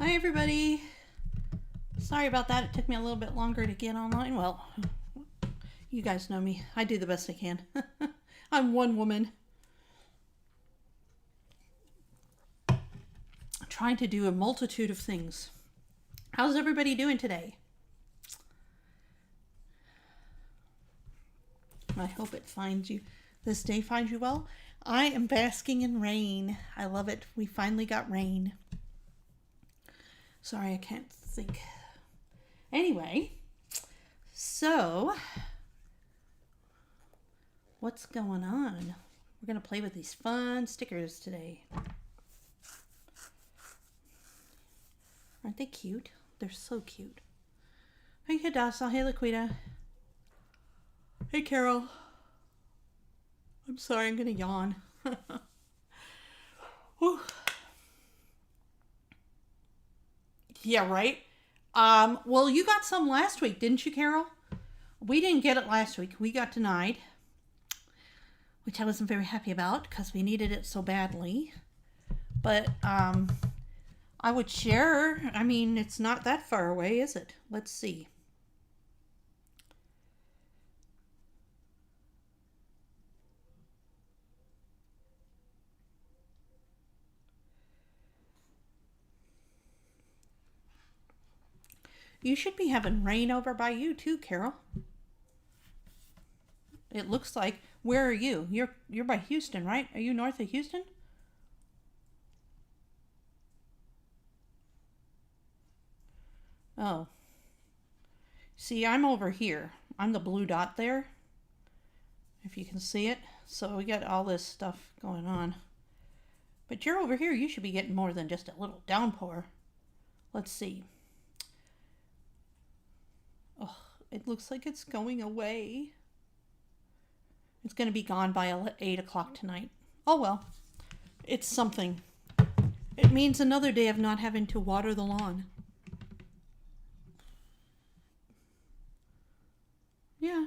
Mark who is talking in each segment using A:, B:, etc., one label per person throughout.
A: Hi everybody. Sorry about that. It took me a little bit longer to get online. Well, you guys know me. I do the best I can. I'm one woman. Trying to do a multitude of things. How's everybody doing today? I hope it finds you. This day finds you well. I am basking in rain. I love it. We finally got rain. Sorry, I can't think. Anyway, so what's going on? We're going to play with these fun stickers today. Aren't they cute? They're so cute. Hey, Hadassah. Hey, Laquita. Hey, Carol. I'm sorry, I'm going to yawn. Whew. Yeah, right? Well, you got some last week, didn't you, Carol? We didn't get it last week. We got denied, which I wasn't very happy about because we needed it so badly. But I would share. I mean, it's not that far away, is it? Let's see. You should be having rain over by you too, Carol. It looks like. Where are you? You're by Houston, right? Are you north of Houston? Oh. See, I'm over here. I'm the blue dot there, if you can see it. So we got all this stuff going on. But you're over here. You should be getting more than just a little downpour. Let's see. Oh, it looks like it's going away. It's going to be gone by 8 o'clock tonight. Oh well, it's something. It means another day of not having to water the lawn. Yeah.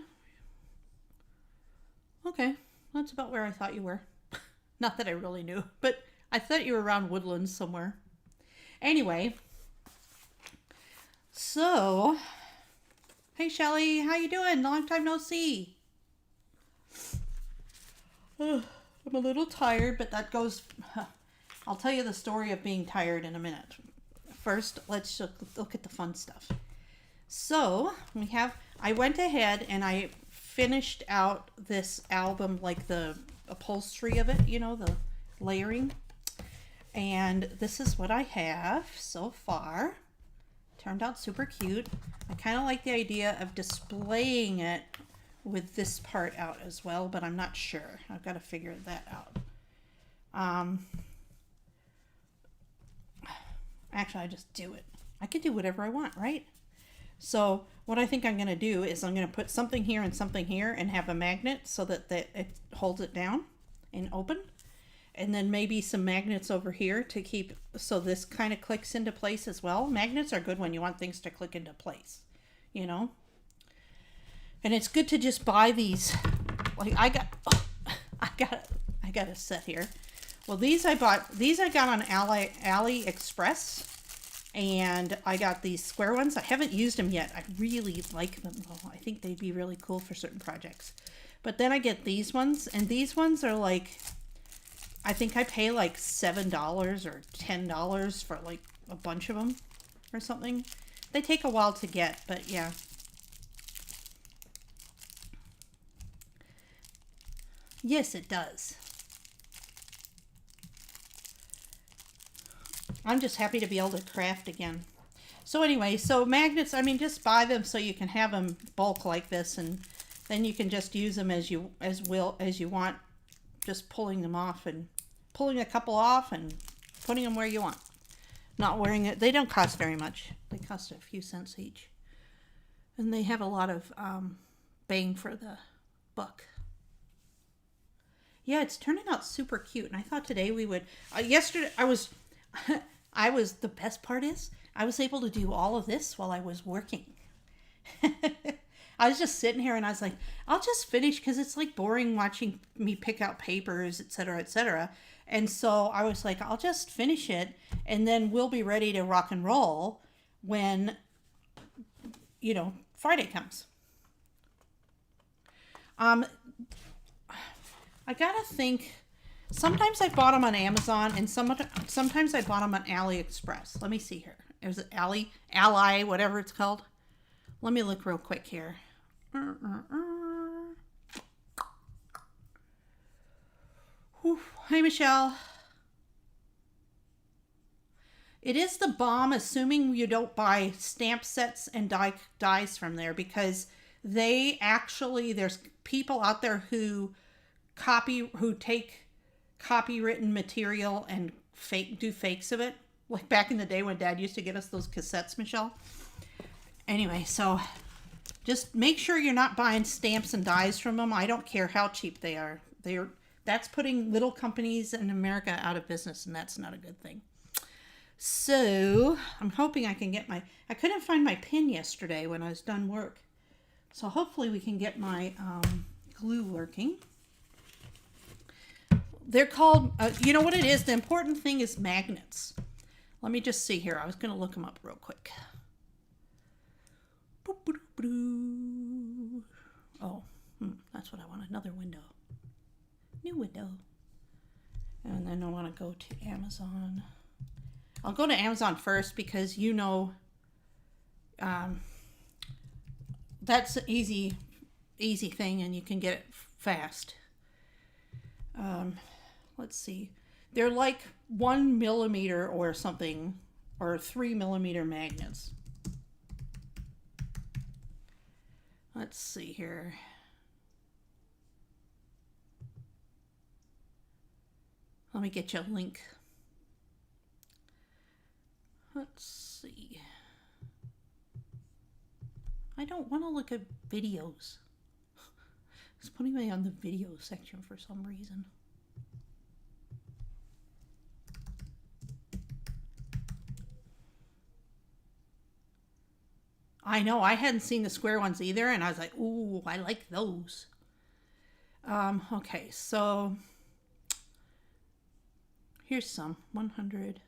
A: Okay, that's about where I thought you were. Not that I really knew, but I thought you were around Woodlands somewhere. Anyway, so... Hey, Shelly, how you doing? Long time no see. I'm a little tired, but that goes... I'll tell you the story of being tired in a minute. First, let's look at the fun stuff. So, I went ahead and I finished out this album, like the upholstery of it, you know, the layering. And this is what I have so far. Turned out super cute. I kind of like the idea of displaying it with this part out as well, but I'm not sure. I've got to figure that out. Actually, I just do it. I can do whatever I want, right? So what I think I'm going to do is I'm going to put something here and have a magnet so that it holds it down and open. And then maybe some magnets over here to keep, so this kind of clicks into place as well. Magnets are good when you want things to click into place, you know. And it's good to just buy these. Like I got a set here. Well, these I got on AliExpress, and I got these square ones. I haven't used them yet. I really like them though. I think they'd be really cool for certain projects. But then I get these ones, and these ones are like, I think I pay like $7 or $10 for like a bunch of them or something. They take a while to get, but yeah. Yes, it does. I'm just happy to be able to craft again. So anyway, so magnets, I mean, just buy them so you can have them bulk like this, and then you can just use them as you want. Just pulling them off and pulling a couple off and putting them where you want. Not wearing it. They don't cost very much. They cost a few cents each. And they have a lot of bang for the buck. Yeah, it's turning out super cute. And I thought today we would... yesterday, the best part is, I was able to do all of this while I was working. I was just sitting here and I was like, I'll just finish because it's like boring watching me pick out papers, etc., etc. And so I was like, I'll just finish it and then we'll be ready to rock and roll when, Friday comes. I gotta think. Sometimes I bought them on Amazon, and sometimes I bought them on AliExpress. Let me see here. Is it Ally, whatever it's called? Let me look real quick here. Whew. Hey, Michelle. It is the bomb, assuming you don't buy stamp sets and dies from there, because there's people out there who take copywritten material and do fakes of it, like back in the day when Dad used to get us those cassettes, Michelle. Anyway, so just make sure you're not buying stamps and dies from them. I don't care how cheap they are. That's putting little companies in America out of business, and that's not a good thing. So I'm hoping I can get I couldn't find my pin yesterday when I was done work, so hopefully we can get my glue working. They're called, you know what it is? The important thing is magnets. Let me just see here. I was going to look them up real quick. Oh, that's what I want. Another window. New window. And then I want to go to Amazon. I'll go to Amazon first because that's an easy thing and you can get it fast. Let's see. They're like 1 millimeter or something, or 3 millimeter magnets. Let's see here. Let me get you a link. Let's see. I don't want to look at videos. It's putting me on the video section for some reason. I know, I hadn't seen the square ones either, and I was like, ooh, I like those. Okay, so here's some. 100.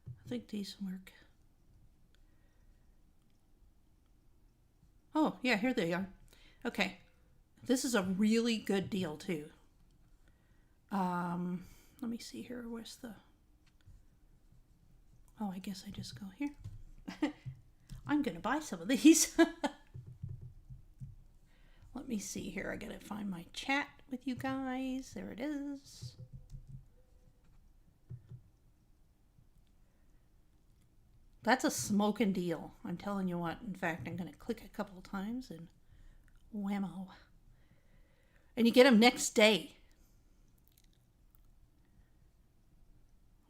A: I think these work. Oh, yeah, here they are. Okay. This is a really good deal, too. Let me see here. Where's the... Oh, I guess I just go here. I'm going to buy some of these. Let me see here. I got to find my chat with you guys. There it is. That's a smoking deal. I'm telling you what. In fact, I'm going to click a couple of times and whammo. And you get them next day.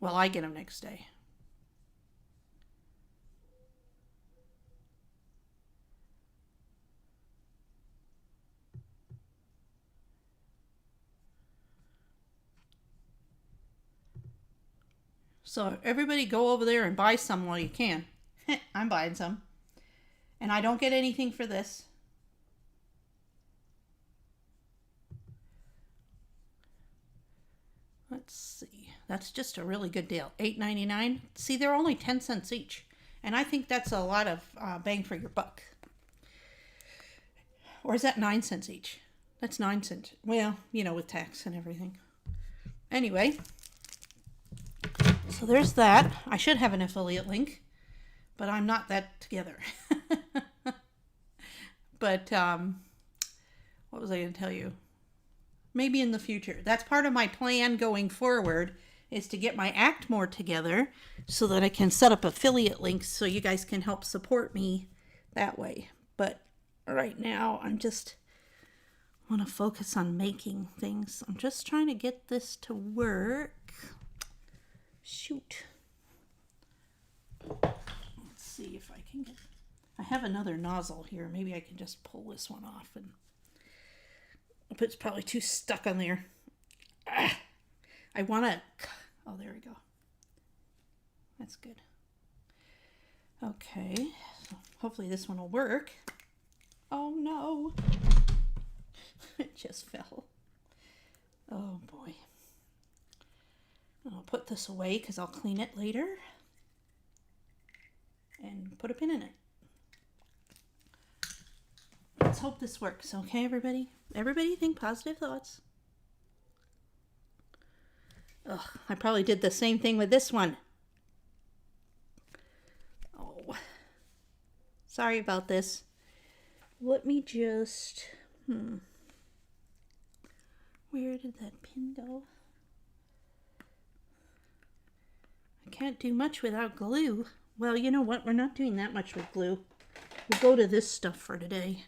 A: Well, I get them next day. So everybody go over there and buy some while you can. I'm buying some. And I don't get anything for this. Let's see. That's just a really good deal. $8.99. See, they're only 10 cents each. And I think that's a lot of bang for your buck. Or is that 9 cents each? That's 9 cents. Well, with tax and everything. Anyway. So there's that. I should have an affiliate link, but I'm not that together. But what was I going to tell you? Maybe in the future. That's part of my plan going forward, is to get my act more together so that I can set up affiliate links so you guys can help support me that way. But right now I'm just want to focus on making things. I'm just trying to get this to work. Shoot. Let's see if I can get... I have another nozzle here. Maybe I can just pull this one off. And it's probably too stuck on there. I want to... Oh, there we go. That's good. Okay. So hopefully this one will work. Oh no. It just fell. Oh boy. I'll put this away because I'll clean it later and put a pin in it. Let's hope this works, okay, everybody? Everybody think positive thoughts. Ugh, I probably did the same thing with this one. Oh, sorry about this. Let me just, where did that pin go? I can't do much without glue. Well, you know what? We're not doing that much with glue. We'll go to this stuff for today.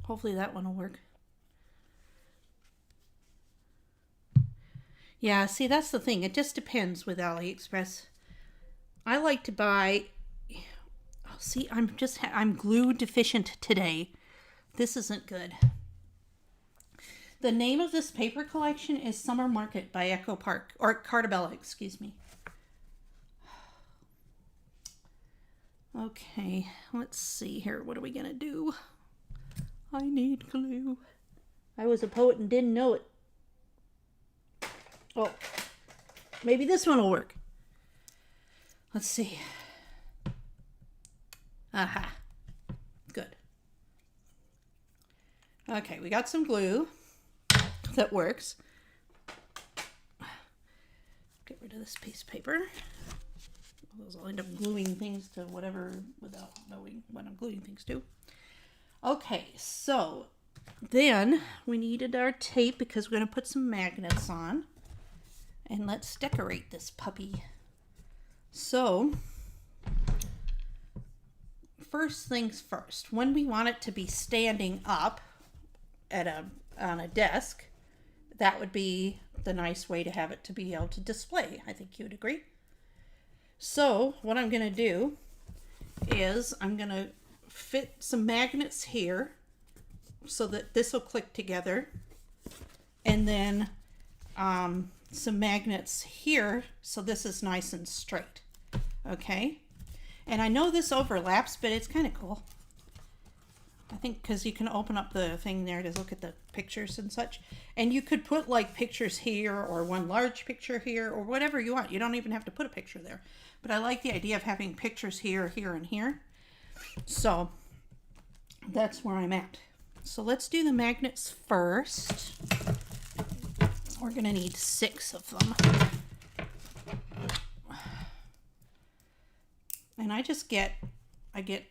A: Hopefully that one will work. Yeah, see, that's the thing. It just depends with AliExpress. I like to buy... Oh, see, I'm glue deficient today. This isn't good. The name of this paper collection is Summer Market by Echo Park, or Cartabella, excuse me. Okay, let's see here. What are we gonna do? I need glue. I was a poet and didn't know it. Oh, maybe this one will work. Let's see. Aha. Good. Okay, we got some glue that works. Get rid of this piece of paper. Otherwise I'll end up gluing things to whatever without knowing what I'm gluing things to. Okay, so then we needed our tape because we're going to put some magnets on. And let's decorate this puppy. So, first things first, when we want it to be standing up on a desk, that would be the nice way to have it to be able to display. I think you would agree. So, what I'm going to do is I'm going to fit some magnets here so that this will click together, and then some magnets here so this is nice and straight. Okay, and I know this overlaps, but it's kind of cool. I think because you can open up the thing there to look at the pictures and such, and you could put like pictures here or one large picture here or whatever you want. You don't even have to put a picture there, but I like the idea of having pictures here, here, and here. So that's where I'm at. So let's do the magnets first. We're going to need 6 of them. And I get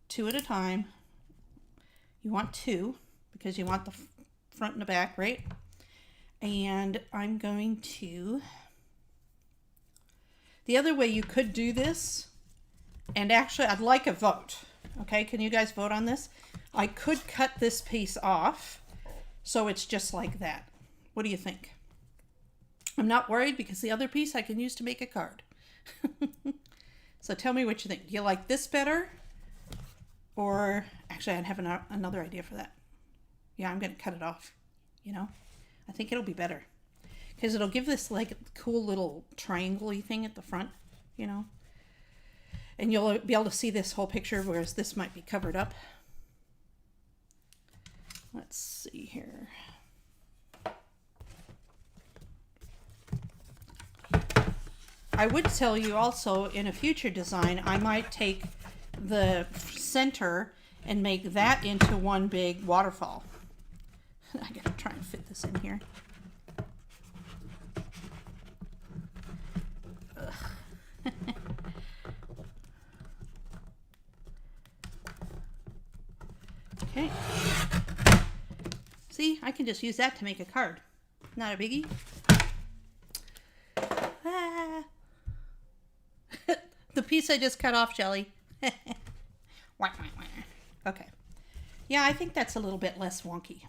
A: 2 at a time. You want 2 because you want the front and the back, right? And I'm going to... The other way you could do this, and actually I'd like a vote. Okay, can you guys vote on this? I could cut this piece off so it's just like that. What do you think? I'm not worried because the other piece I can use to make a card. So tell me what you think. Do you like this better? Or actually I'd have another idea for that. Yeah, I'm going to cut it off. You know, I think it'll be better because it'll give this like cool little triangle-y thing at the front, you know. And you'll be able to see this whole picture, whereas this might be covered up. Let's see here. I would tell you also in a future design, I might take the center and make that into one big waterfall. I gotta try and fit this in here. Okay. See, I can just use that to make a card. Not a biggie. Ah. The piece I just cut off, Jelly. Okay. Yeah, I think that's a little bit less wonky.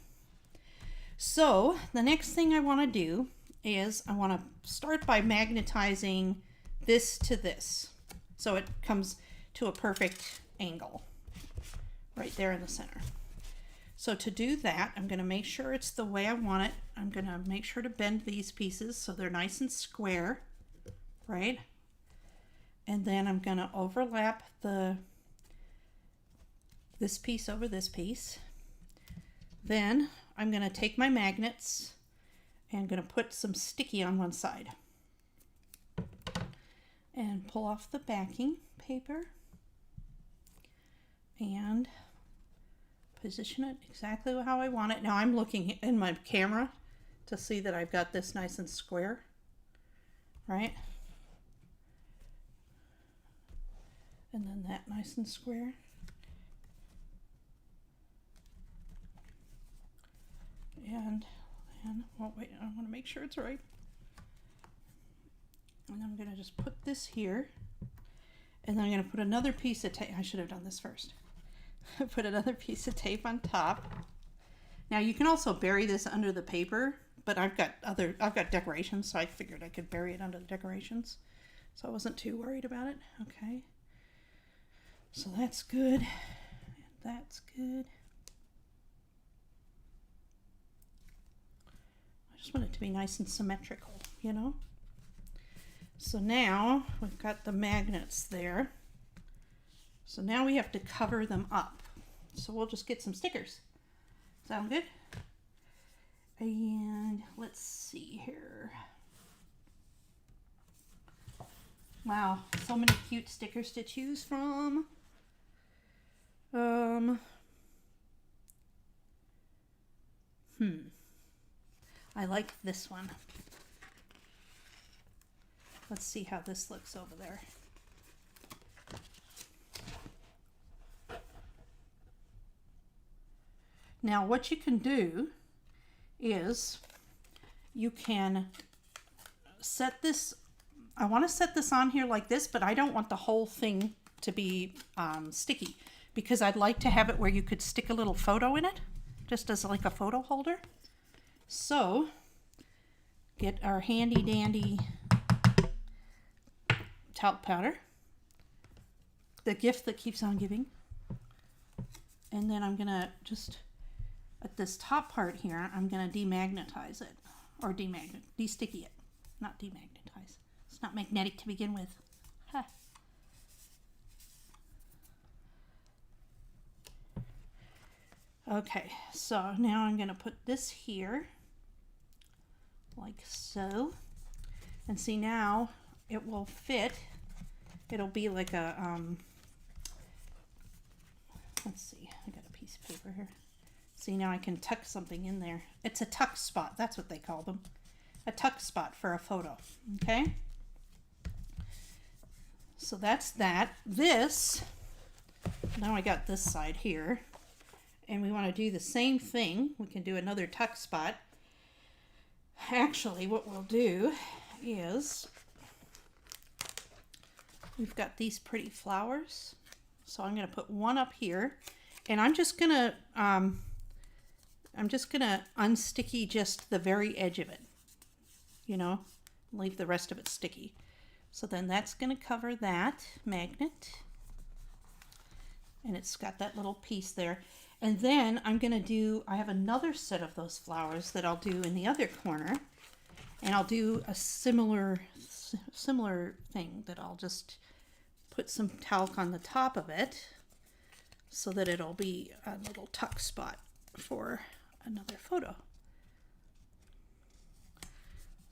A: So, the next thing I want to do is I want to start by magnetizing this to this. So it comes to a perfect angle right there in the center. So to do that, I'm going to make sure it's the way I want it. I'm going to make sure to bend these pieces so they're nice and square, right? And then I'm going to overlap this piece over this piece. Then I'm going to take my magnets and going to put some sticky on one side. And pull off the backing paper. And position it exactly how I want it. Now I'm looking in my camera to see that I've got this nice and square, right? And then that nice and square. And oh wait, I want to make sure it's right. And I'm going to just put this here. And then I'm going to put another piece of tape. I should have done this first. Put another piece of tape on top. Now you can also bury this under the paper, but I've got decorations, so I figured I could bury it under the decorations. So I wasn't too worried about it. Okay. So that's good. That's good. I just want it to be nice and symmetrical, you know? So now we've got the magnets there. So now we have to cover them up. So we'll just get some stickers. Sound good? And let's see here. Wow, so many cute stickers to choose from. I like this one. Let's see how this looks over there. Now what you can do is you can set this, I want to set this on here like this, but I don't want the whole thing to be sticky because I'd like to have it where you could stick a little photo in it, just as like a photo holder. So get our handy dandy talc powder, the gift that keeps on giving. And then I'm gonna just, at this top part here, I'm gonna demagnetize it, or de-sticky it, not demagnetize. It's not magnetic to begin with. Huh. Okay, so now I'm gonna put this here, like so. And see, now it will fit. It'll be like a, let's see, I got a piece of paper here. See, now I can tuck something in there. It's a tuck spot, that's what they call them. A tuck spot for a photo, okay? So that's that. This, now I got this side here, and we want to do the same thing. We can do another tuck spot. Actually, what we'll do is, we've got these pretty flowers. So I'm going to put one up here, and I'm just going to unsticky just the very edge of it, you know, leave the rest of it sticky. So then that's going to cover that magnet, and it's got that little piece there. And then I'm going to do, I have another set of those flowers that I'll do in the other corner, and I'll do a similar thing that I'll just put some talc on the top of it so that it'll be a little tuck spot for another photo.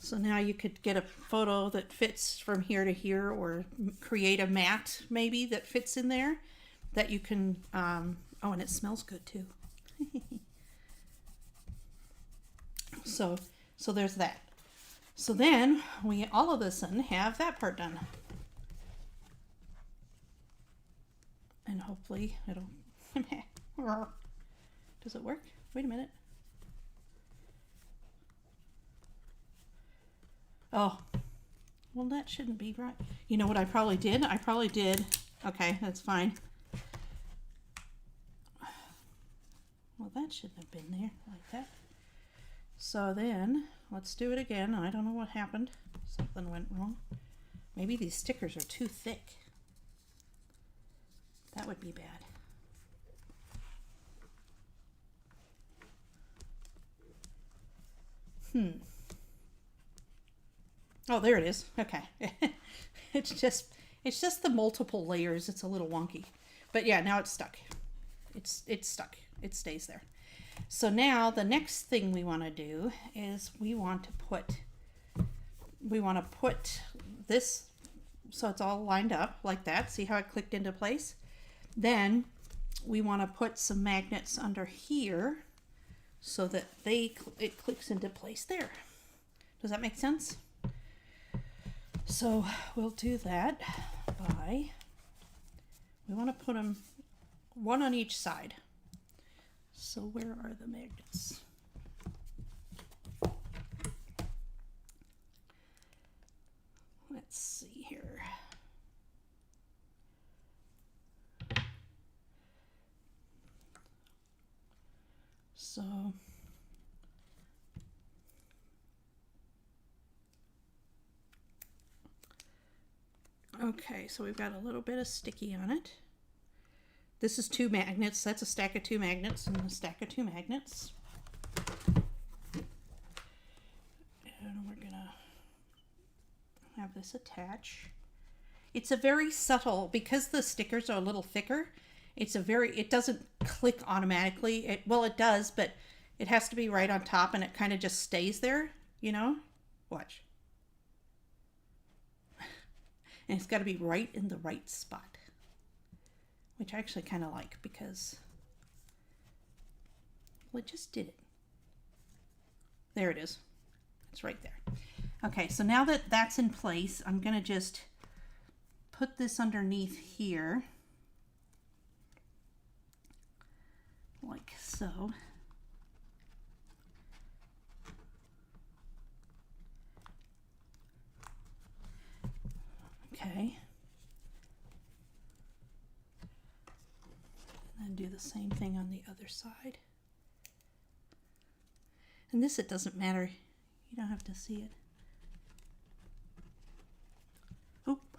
A: So now you could get a photo that fits from here to here, or create a mat maybe that fits in there that you can, oh, and it smells good too. So there's that. So then we all of a sudden have that part done. And hopefully it'll, does it work? Wait a minute. Oh, well, that shouldn't be right. You know what I probably did? Okay, that's fine. Well, that shouldn't have been there like that. So then let's do it again. I don't know what happened. Something went wrong. Maybe these stickers are too thick. That would be bad. Oh, there it is. Okay. It's just the multiple layers. It's a little wonky. But yeah, now it's stuck. It's stuck. It stays there. So now the next thing we want to do is we want to put this so it's all lined up like that. See how it clicked into place? Then we want to put some magnets under here so that it clicks into place there. Does that make sense? So we'll do that by, we want to put them one on each side. So where are the magnets? Let's see here. So okay, so we've got a little bit of sticky on it. This is 2 magnets. That's a stack of 2 magnets and a stack of 2 magnets. And we're gonna have this attach. It's a very subtle, because the stickers are a little thicker, it doesn't click automatically. Well, it does, but it has to be right on top and it kind of just stays there, you know? Watch. And it's got to be right in the right spot, which I actually kind of like because, well, it just did it. There it is. It's right there. Okay, so now that that's in place, I'm going to just put this underneath here, like so. Okay. And then do the same thing on the other side. And this, it doesn't matter. You don't have to see it. Oop.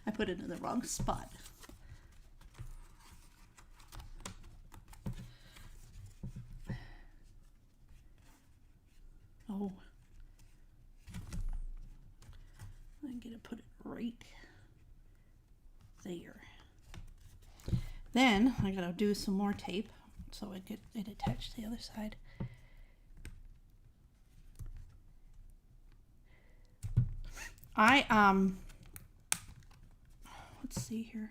A: I put it in the wrong spot. Oh. I'm going to put it right there. Then I'm going to do some more tape so it attached to the other side. Let's see here.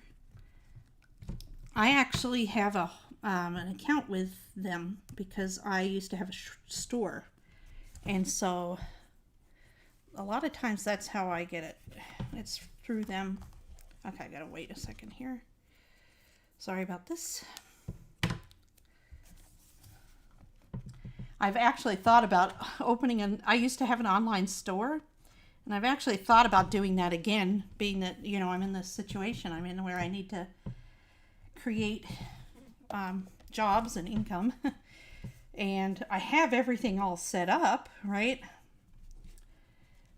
A: I actually have an account with them because I used to have a store, and so a lot of times that's how I get it. It's through them. Okay, I gotta wait a second here. Sorry about this. I've actually thought about opening I used to have an online store, and I've actually thought about doing that again, being that, you know, I'm in this situation I'm in where I need to create jobs and income. And I have everything all set up, right?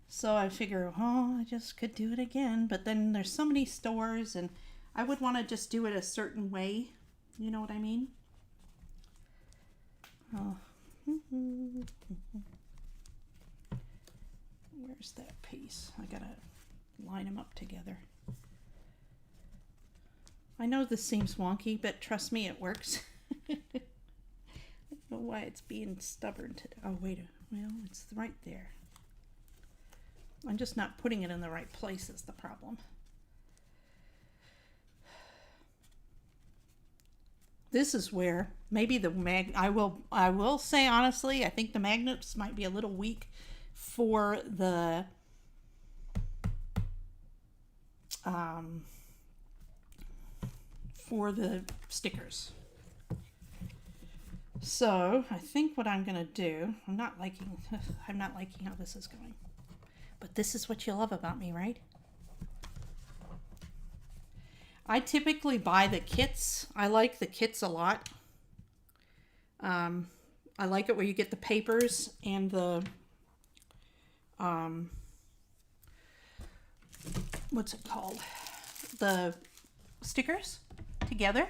A: So I figure, oh, I just could do it again. But then there's so many stores, and I would want to just do it a certain way. You know what I mean? Oh. Where's that piece? I gotta line them up together. I know this seems wonky, but trust me, it works. I don't know why it's being stubborn today. Oh, wait. Well, it's right there. I'm just not putting it in the right place is the problem. This is where maybe I will say honestly, I think the magnets might be a little weak for the stickers. So I think what I'm gonna do, I'm not liking how this is going. But this is what you love about me, right? I typically buy the kits. I like the kits a lot. I like it where you get the papers and the, what's it called? The stickers together.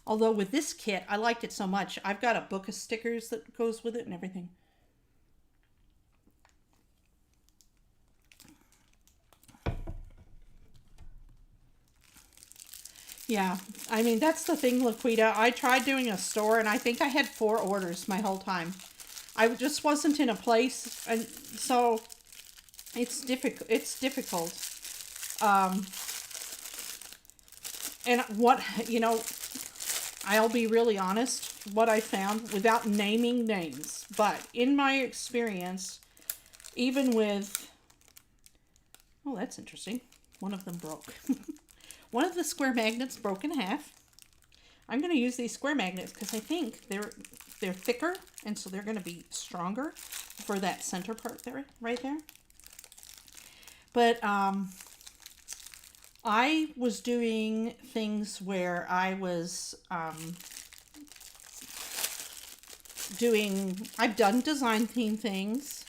A: Although with this kit, I liked it so much. I've got a book of stickers that goes with it and everything. Yeah, I mean, that's the thing, Laquita. I tried doing a store, and I think I had 4 orders my whole time. I just wasn't in a place, and so it's difficult. It's difficult. Um, and what, I'll be really honest, what I found, without naming names, but in my experience, even with, oh, that's interesting. One of them broke. One of the square magnets broke in half. I'm going to use these square magnets because I think they're thicker, and so they're going to be stronger for that center part there, right there. But I was doing things where I was I've done design theme things,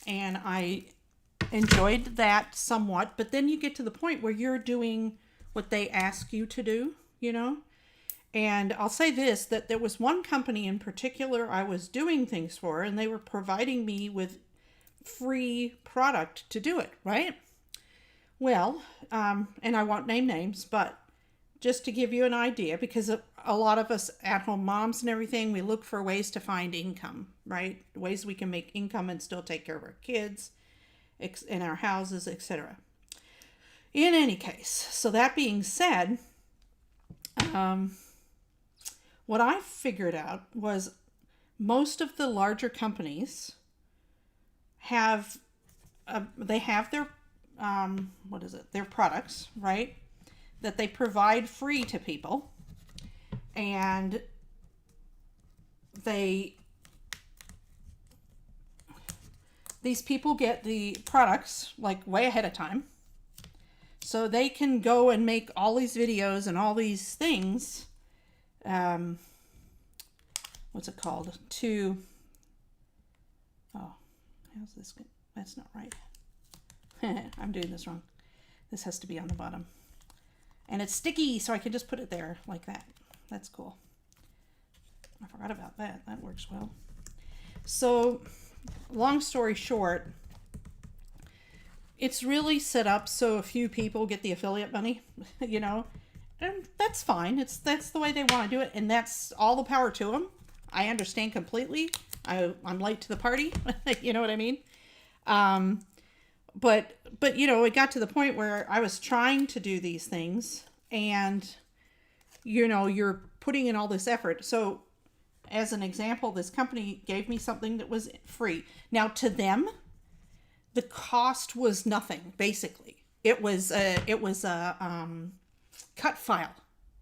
A: and I enjoyed that somewhat, but then you get to the point where you're doing what they ask you to do, And I'll say this, that there was one company in particular I was doing things for, and they were providing me with free product to do it, right? Well, and I won't name names, but just to give you an idea, because a lot of us at-home moms and everything, we look for ways to find income, right? Ways we can make income and still take care of our kids, in our houses, etc. In any case, so that being said, what I figured out was most of the larger companies have their their products, right, that they provide free to people, and these people get the products like way ahead of time, so they can go and make all these videos and all these things. What's it called? How's this? That's not right. I'm doing this wrong. This has to be on the bottom. And it's sticky, so I can just put it there like that. That's cool. I forgot about that. That works well. So, long story short, it's really set up so a few people get the affiliate money, and that's fine. That's the way they want to do it, and that's all the power to them. I understand completely. I'm late to the party. You know what I mean? But it got to the point where I was trying to do these things, and you're putting in all this effort. So as an example, this company gave me something that was free. Now to them, the cost was nothing. Basically, it was a cut file.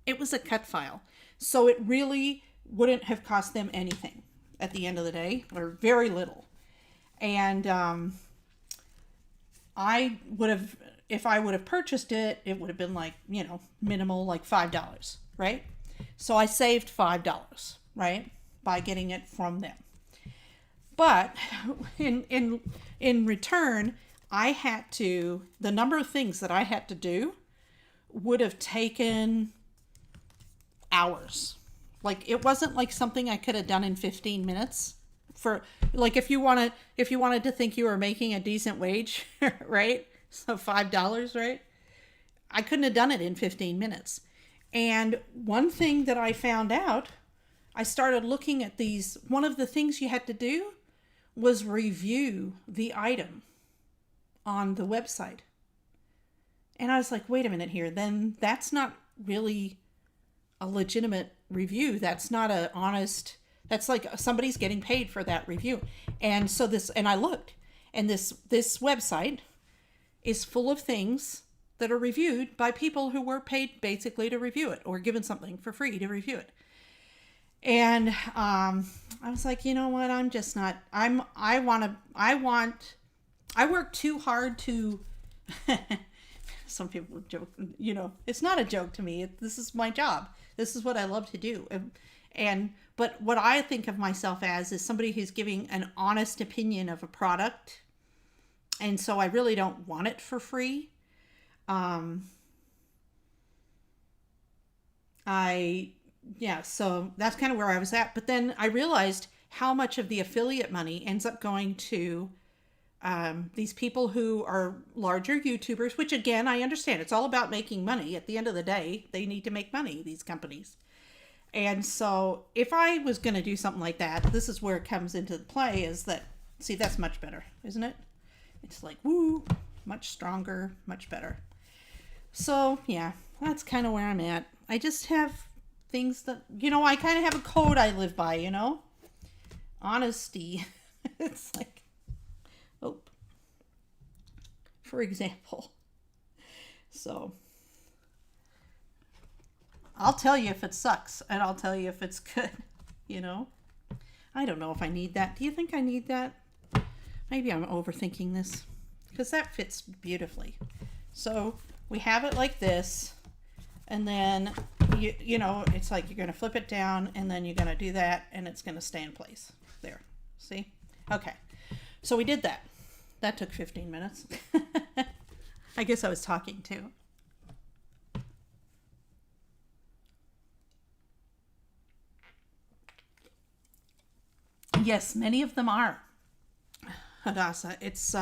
A: It was a cut file. So it really wouldn't have cost them anything at the end of the day, or very little. And I would have, if I would have purchased it, it would have been like, minimal, like $5, right? So I saved $5, right, by getting it from them. But in return, I had to, the number of things that I had to do would have taken hours. Like, it wasn't like something I could have done in 15 minutes. For like, if you wanted to think you were making a decent wage, right? So $5, right? I couldn't have done it in 15 minutes. And one thing that I found out, I started looking at these. One of the things you had to do was review the item on the website. And I was like, wait a minute here, then that's not really a legitimate review. That's not a honest, that's like somebody's getting paid for that review. And so and I looked, and this website is full of things that are reviewed by people who were paid basically to review it, or given something for free to review it. And I was like, you know what, I'm just not, I work too hard to, some people joke, it's not a joke to me. This is my job. This is what I love to do. But what I think of myself as is somebody who's giving an honest opinion of a product. And so I really don't want it for free. So that's kind of where I was at. But then I realized how much of the affiliate money ends up going to these people who are larger YouTubers, which again, I understand. It's all about making money. At the end of the day, they need to make money, these companies. And so if I was going to do something like that, this is where it comes into play is that, see, that's much better, isn't it? It's like, woo, much stronger, much better. So yeah, that's kind of where I'm at. I just have things that, I kind of have a code I live by, honesty. It's like, oh, for example. So I'll tell you if it sucks and I'll tell you if it's good, I don't know if I need that. Do you think I need that? Maybe I'm overthinking this because that fits beautifully. So we have it like this, and then it's like you're going to flip it down and then you're going to do that and it's going to stay in place. There. See? Okay. So we did that. That took 15 minutes. I guess I was talking too. Yes, many of them are. Hadassah, it's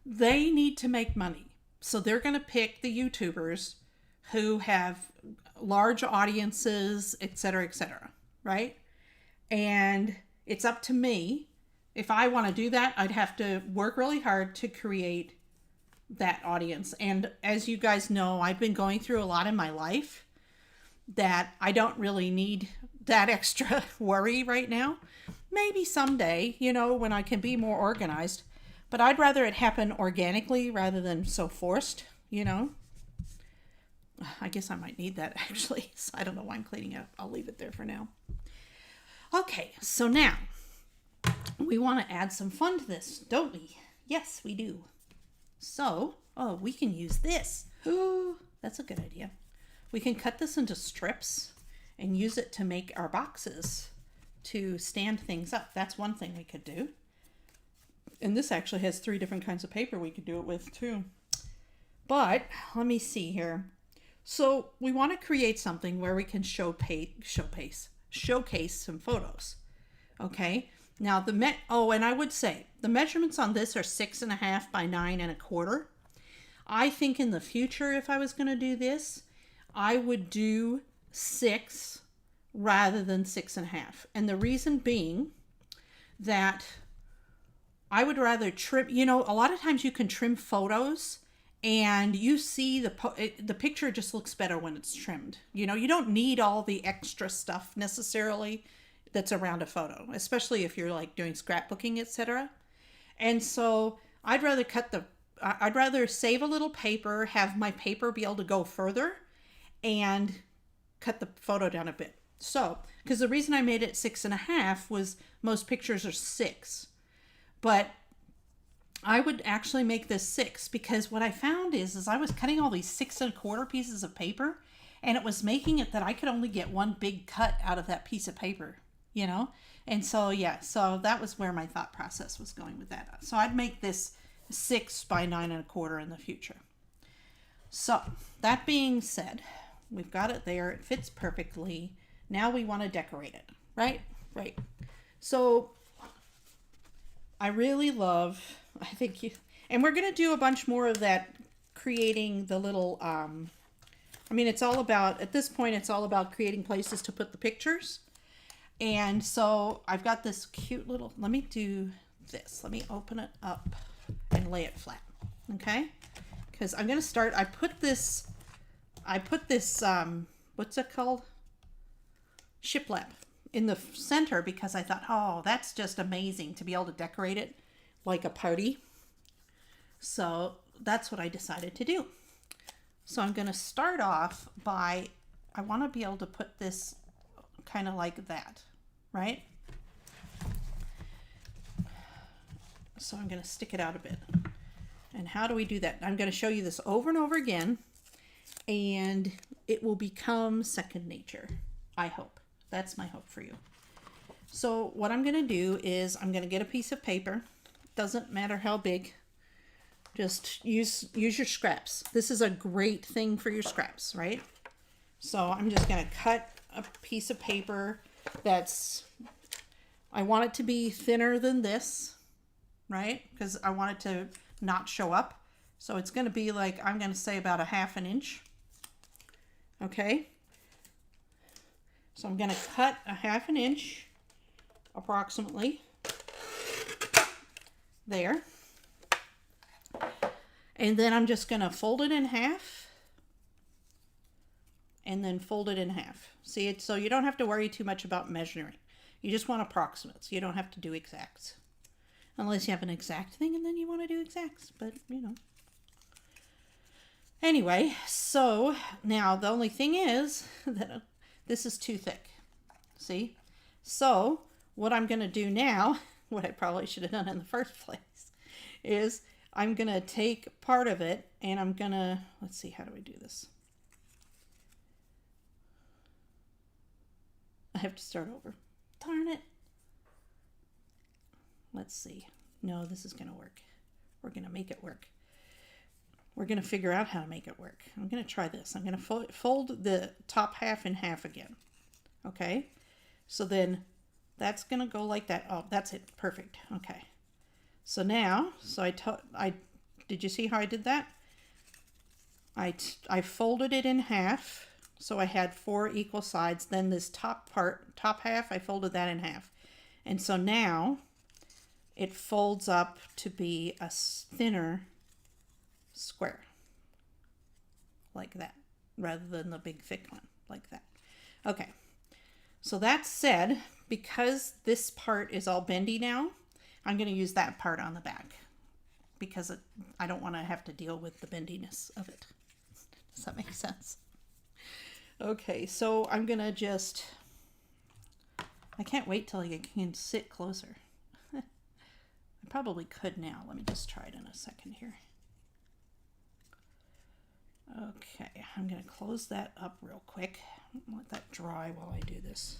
A: they need to make money. So they're going to pick the YouTubers who have large audiences, etc., right? And it's up to me. If I want to do that, I'd have to work really hard to create that audience. And as you guys know, I've been going through a lot in my life that I don't really need that extra worry right now. Maybe someday, when I can be more organized. But I'd rather it happen organically rather than so forced, I guess I might need that actually. So I don't know why I'm cleaning it up. I'll leave it there for now. Okay, so now we want to add some fun to this, don't we? Yes, we do. So, we can use this. Ooh, that's a good idea. We can cut this into strips and use it to make our boxes to stand things up. That's one thing we could do. And this actually has 3 different kinds of paper we could do it with too. But let me see here. So we want to create something where we can showcase some photos. Okay. Now and I would say the measurements on this are 6.5 by 9.25. I think in the future, if I was going to do this, I would do 6 rather than 6.5. And the reason being that I would rather trim, a lot of times you can trim photos and you see the picture just looks better when it's trimmed. You don't need all the extra stuff necessarily that's around a photo, especially if you're like doing scrapbooking, etc. And so I'd rather save a little paper, have my paper be able to go further and cut the photo down a bit. So, because the reason I made it 6.5 was most pictures are 6. But I would actually make this 6 because what I found is I was cutting all these 6.25 pieces of paper and it was making it that I could only get one big cut out of that piece of paper, And so, so that was where my thought process was going with that. So I'd make this 6 by 9.25 in the future. So that being said, we've got it there. It fits perfectly. Now we want to decorate it, right? Right. So I really love, and we're going to do a bunch more of that, creating the little, it's all about, at this point, it's all about creating places to put the pictures. And so I've got this cute little, let me do this. Let me open it up and lay it flat. Okay. Because I'm going to start, I put this, what's it called? Shiplap in the center because I thought, that's just amazing to be able to decorate it like a party. So that's what I decided to do. So I'm going to start off by, I want to be able to put this kind of like that, right? So I'm going to stick it out a bit. And how do we do that? I'm going to show you this over and over again, and it will become second nature, I hope. That's my hope for you. So what I'm going to do is I'm going to get a piece of paper. Doesn't matter how big. Just use your scraps. This is a great thing for your scraps, right? So I'm just going to cut a piece of paper that's, I want it to be thinner than this, right? Because I want it to not show up. So it's going to be like, I'm going to say about a 1/2 inch. Okay. So I'm going to cut a 1/2 inch approximately there. And then I'm just going to fold it in half and then fold it in half. See it? So you don't have to worry too much about measuring. You just want approximates. You don't have to do exacts. Unless you have an exact thing and then you want to do exacts, but you know. Anyway, so now the only thing is that this is too thick. See? So what I'm going to do now, what I probably should have done in the first place, is I'm going to take part of it and I'm going to, let's see, how do I do this? I have to start over. Darn it. Let's see. No, this is going to work. We're going to make it work. We're going to figure out how to make it work. I'm going to try this. I'm going to fold the top half in half again. Okay. So then that's going to go like that. Oh, that's it. Perfect. Okay. So now, did you see how I did that? I folded it in half. So I had 4 equal sides. Then this top half, I folded that in half. And so now it folds up to be a thinner square. Like that. Rather than the big thick one. Like that. Okay. So that said, because this part is all bendy now, I'm going to use that part on the back. Because I don't want to have to deal with the bendiness of it. Does that make sense? Okay, so I'm going to just... I can't wait till I can sit closer. I probably could now. Let me just try it in a second here. Okay, I'm going to close that up real quick. Let that dry while I do this.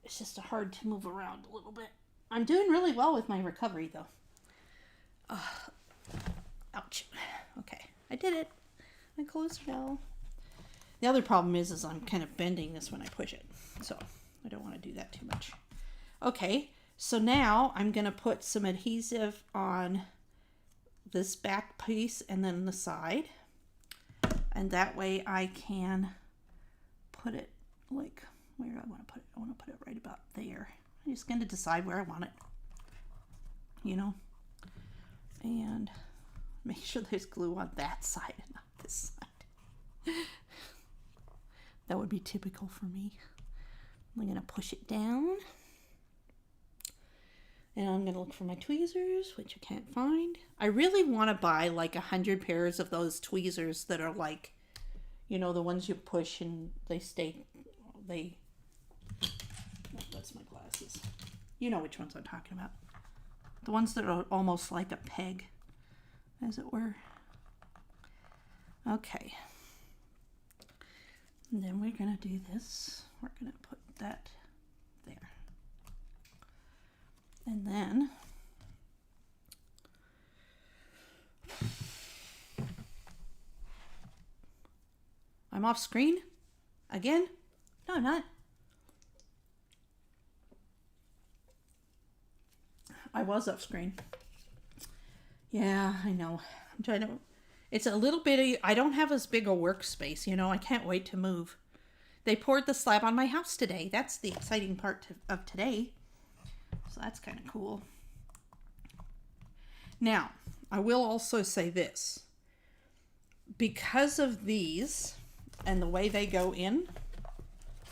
A: It's just hard to move around a little bit. I'm doing really well with my recovery, though. Ouch. Okay, I did it. I closed it all. The other problem is I'm kind of bending this when I push it. So I don't want to do that too much. Okay, so now I'm going to put some adhesive on this back piece and then the side. And that way I can put it like, where do I want to put it? I want to put it right about there. I'm just going to decide where I want it. You know? And make sure there's glue on that side and not this side. That would be typical for me. I'm going to push it down. And I'm going to look for my tweezers, which I can't find. I really want to buy like 100 pairs of those tweezers that are like, you know, the ones you push and they stay, that's my glasses. You know which ones I'm talking about. The ones that are almost like a peg, as it were. Okay. And then we're going to do this. We're going to put that there. And then I'm off screen again? No, I'm not. I was off screen. Yeah, I know. I'm trying to... It's a little bitty... I don't have as big a workspace, you know. I can't wait to move. They poured the slab on my house today. That's the exciting part of today. So that's kind of cool. Now, I will also say this. Because of these and the way they go in,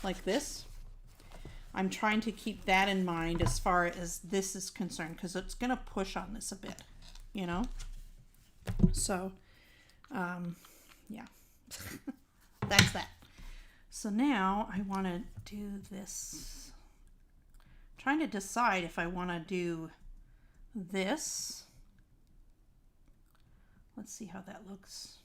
A: like this, I'm trying to keep that in mind as far as this is concerned, because it's going to push on this a bit, you know? So, yeah. That's that. So now I want to do this. I'm trying to decide if I want to do this. Let's see how that looks.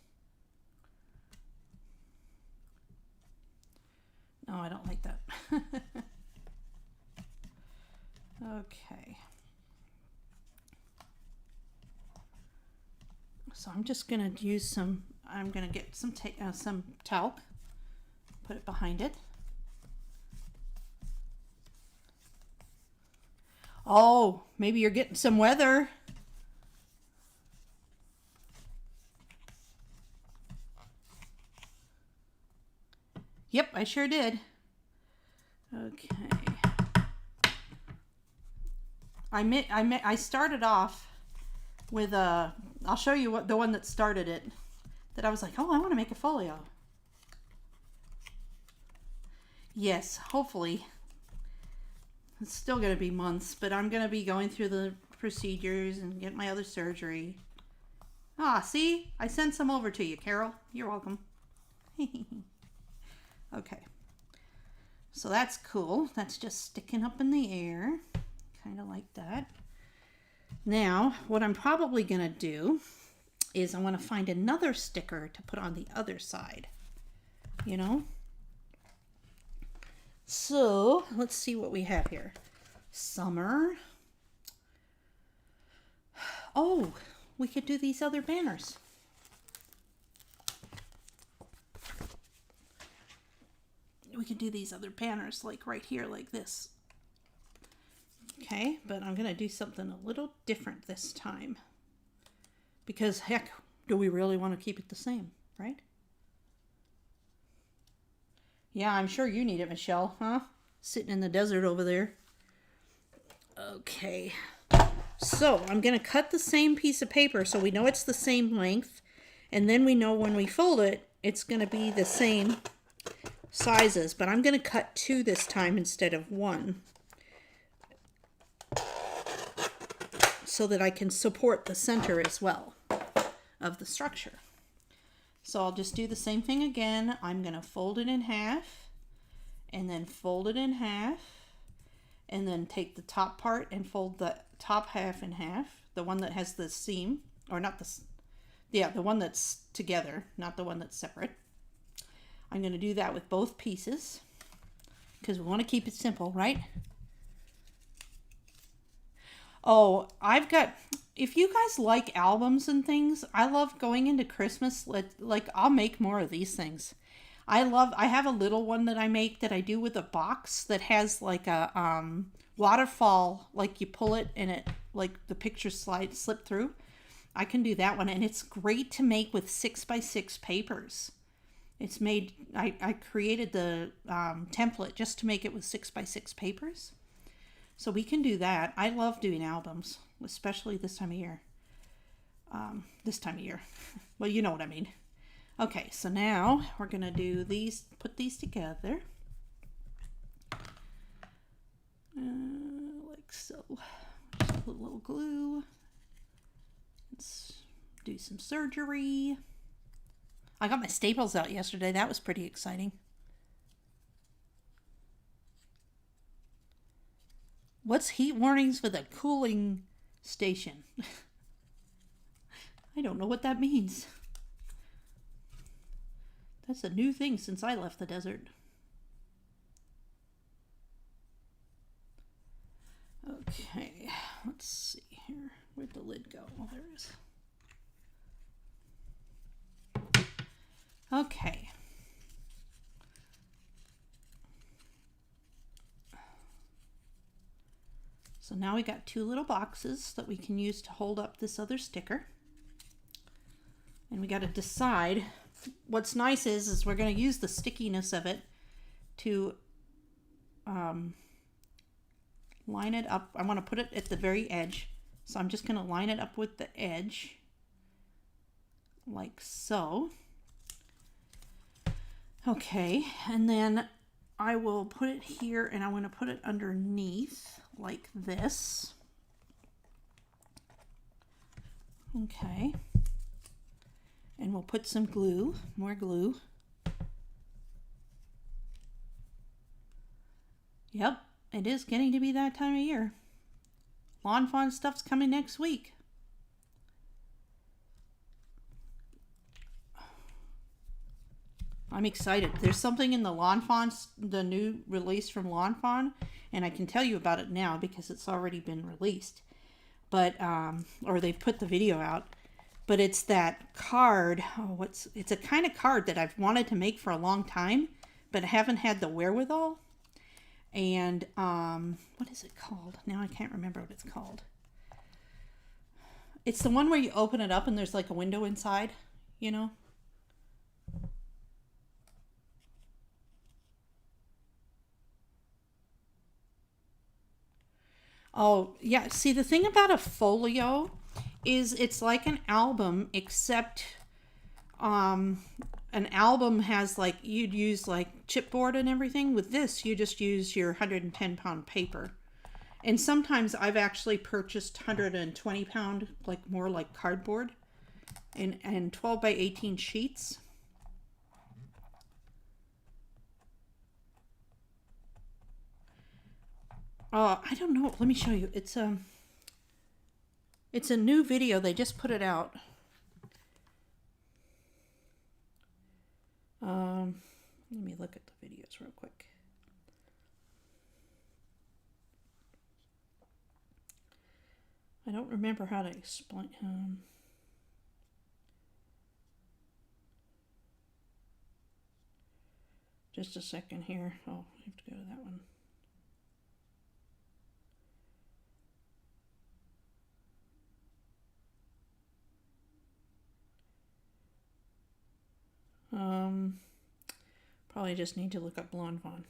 A: No, I don't like that. Okay. So I'm just going to use I'm going to get some talc, put it behind it. Oh, maybe you're getting some weather. Yep, I sure did. Okay. I started off with I'll show you what the one that started it. That I was like, oh, I want to make a folio. Yes, hopefully. It's still going to be months, but I'm going to be going through the procedures and get my other surgery. Ah, see? I sent some over to you, Carol. You're welcome. Okay. So that's cool. That's just sticking up in the air. Kind of like that. Now, what I'm probably going to do is I want to find another sticker to put on the other side. You know? So, let's see what we have here. Summer. Oh, we could do these other banners. We could do these other banners like right here, like this. Okay, but I'm going to do something a little different this time. Because, heck, do we really want to keep it the same, right? Yeah, I'm sure you need it, Michelle, huh? Sitting in the desert over there. Okay. So, I'm going to cut the same piece of paper so we know it's the same length. And then we know when we fold it, it's going to be the same sizes. But I'm going to cut 2 this time instead of 1. So that I can support the center as well of the structure. So I'll just do the same thing again. I'm going to fold it in half and then fold it in half and then take the top part and fold the top half in half. The one that has the seam, or not the, yeah, the one that's together, not the one that's separate. I'm going to do that with both pieces because we want to keep it simple, right? Oh, I've got, if you guys like albums and things, I love going into Christmas. Like, I'll make more of these things. I have a little one that I make that I do with a box that has like a waterfall, like you pull it and it, like the pictures slip through. I can do that one, and it's great to make with 6x6 papers. It's made, I created the template just to make it with 6x6 papers. So we can do that. I love doing albums, especially this time of year. Well, you know what I mean. Okay, so now we're going to do these, put these together. Like so. Just put a little glue. Let's do some surgery. I got my staples out yesterday. That was pretty exciting. What's heat warnings for the cooling station? I don't know what that means. That's a new thing since I left the desert. Okay, let's see here. Where'd the lid go? Oh, there it is. Okay. So now we got 2 little boxes that we can use to hold up this other sticker. And we got to decide, what's nice is we're going to use the stickiness of it to line it up. I want to put it at the very edge. So I'm just going to line it up with the edge like so. Okay, and then I will put it here and I'm going to put it underneath like this. Okay. And we'll put some glue, more glue. Yep, it is getting to be that time of year. Lawn fawn stuff's coming next week. I'm excited. There's something in the Lawn Fawn, the new release from Lawn Fawn, and I can tell you about it now because it's already been released. But, or they've put the video out. But it's that card. Oh, it's a kind of card that I've wanted to make for a long time, but I haven't had the wherewithal. And what is it called? Now I can't remember what it's called. It's the one where you open it up and there's like a window inside, you know? Oh, yeah. See, the thing about a folio is it's like an album, except an album has like, you'd use like chipboard and everything. With this, you just use your 110-pound paper. And sometimes I've actually purchased 120-pound, like more like cardboard, and 12 by 18 sheets. I don't know. Let me show you. It's a new video. They just put it out. Let me look at the videos real quick. I don't remember how to explain. Just a second here. Oh, I have to go to that one. Probably just need to look up Blonde Fawn.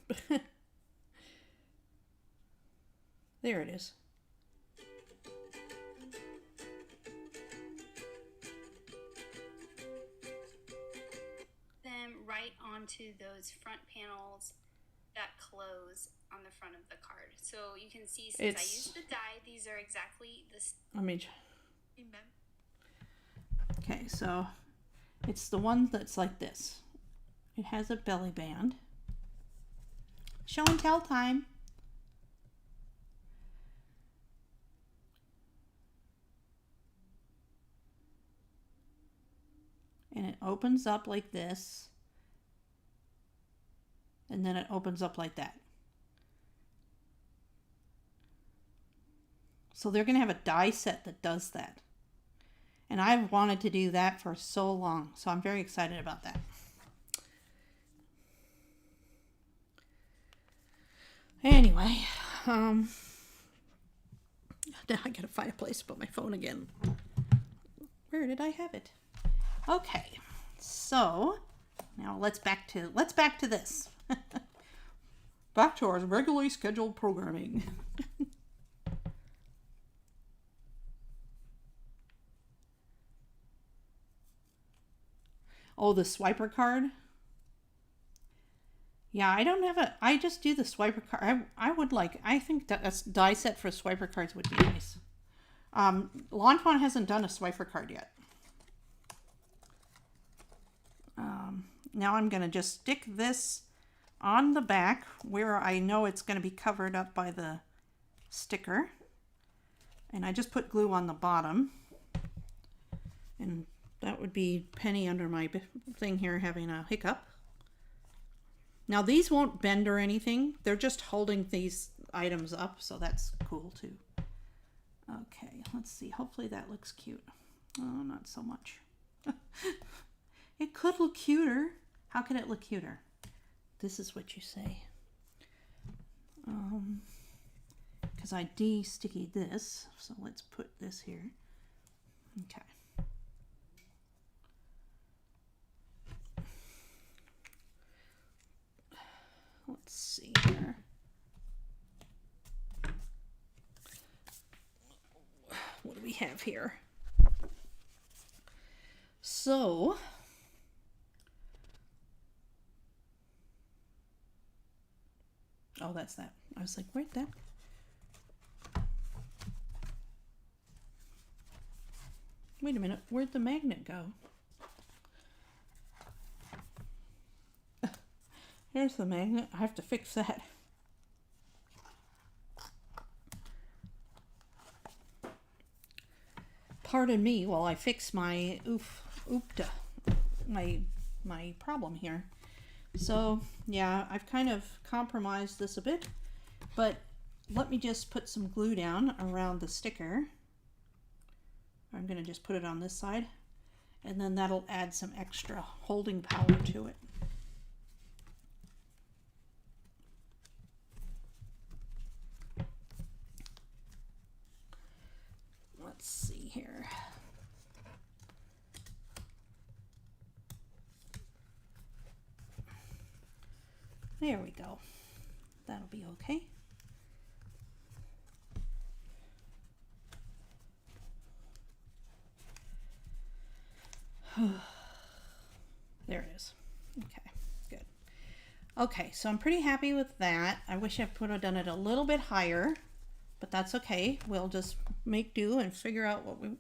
A: There it is.
B: Them right onto those front panels that close on the front of the card. So you can see, since I used the die, these are exactly this.
A: Okay, so it's the one that's like this. It has a belly band. Show and tell time. And it opens up like this. And then it opens up like that. So they're going to have a die set that does that. And I've wanted to do that for so long. So I'm very excited about that. Anyway, now I gotta find a place to put my phone again. Where did I have it? Okay, so now let's back to this. Back to our regularly scheduled programming. Oh, the swiper card. Yeah, I don't have I just do the swiper card. I think that a die set for swiper cards would be nice. Lawn Fawn hasn't done a swiper card yet. Now I'm going to just stick this on the back where I know it's going to be covered up by the sticker. And I just put glue on the bottom. And that would be Penny under my thing here having a hiccup. Now these won't bend or anything. They're just holding these items up, so that's cool too. Okay, let's see. Hopefully that looks cute. Oh, not so much. It could look cuter. How can it look cuter? This is what you say. Because I de-sticky this, so let's put this here. Okay. Let's see here. What do we have here? So, oh, that's that. I was like, where'd that? Wait a minute, where'd the magnet go? Here's the magnet. I have to fix that. Pardon me while I fix my my problem here. So yeah, I've kind of compromised this a bit, but let me just put some glue down around the sticker. I'm going to just put it on this side, and then that'll add some extra holding power to it. Let's see here. There we go. That'll be okay. There it is. Okay, good. Okay, so I'm pretty happy with that. I wish I would have done it a little bit higher, but that's okay. We'll just make do and figure out what we...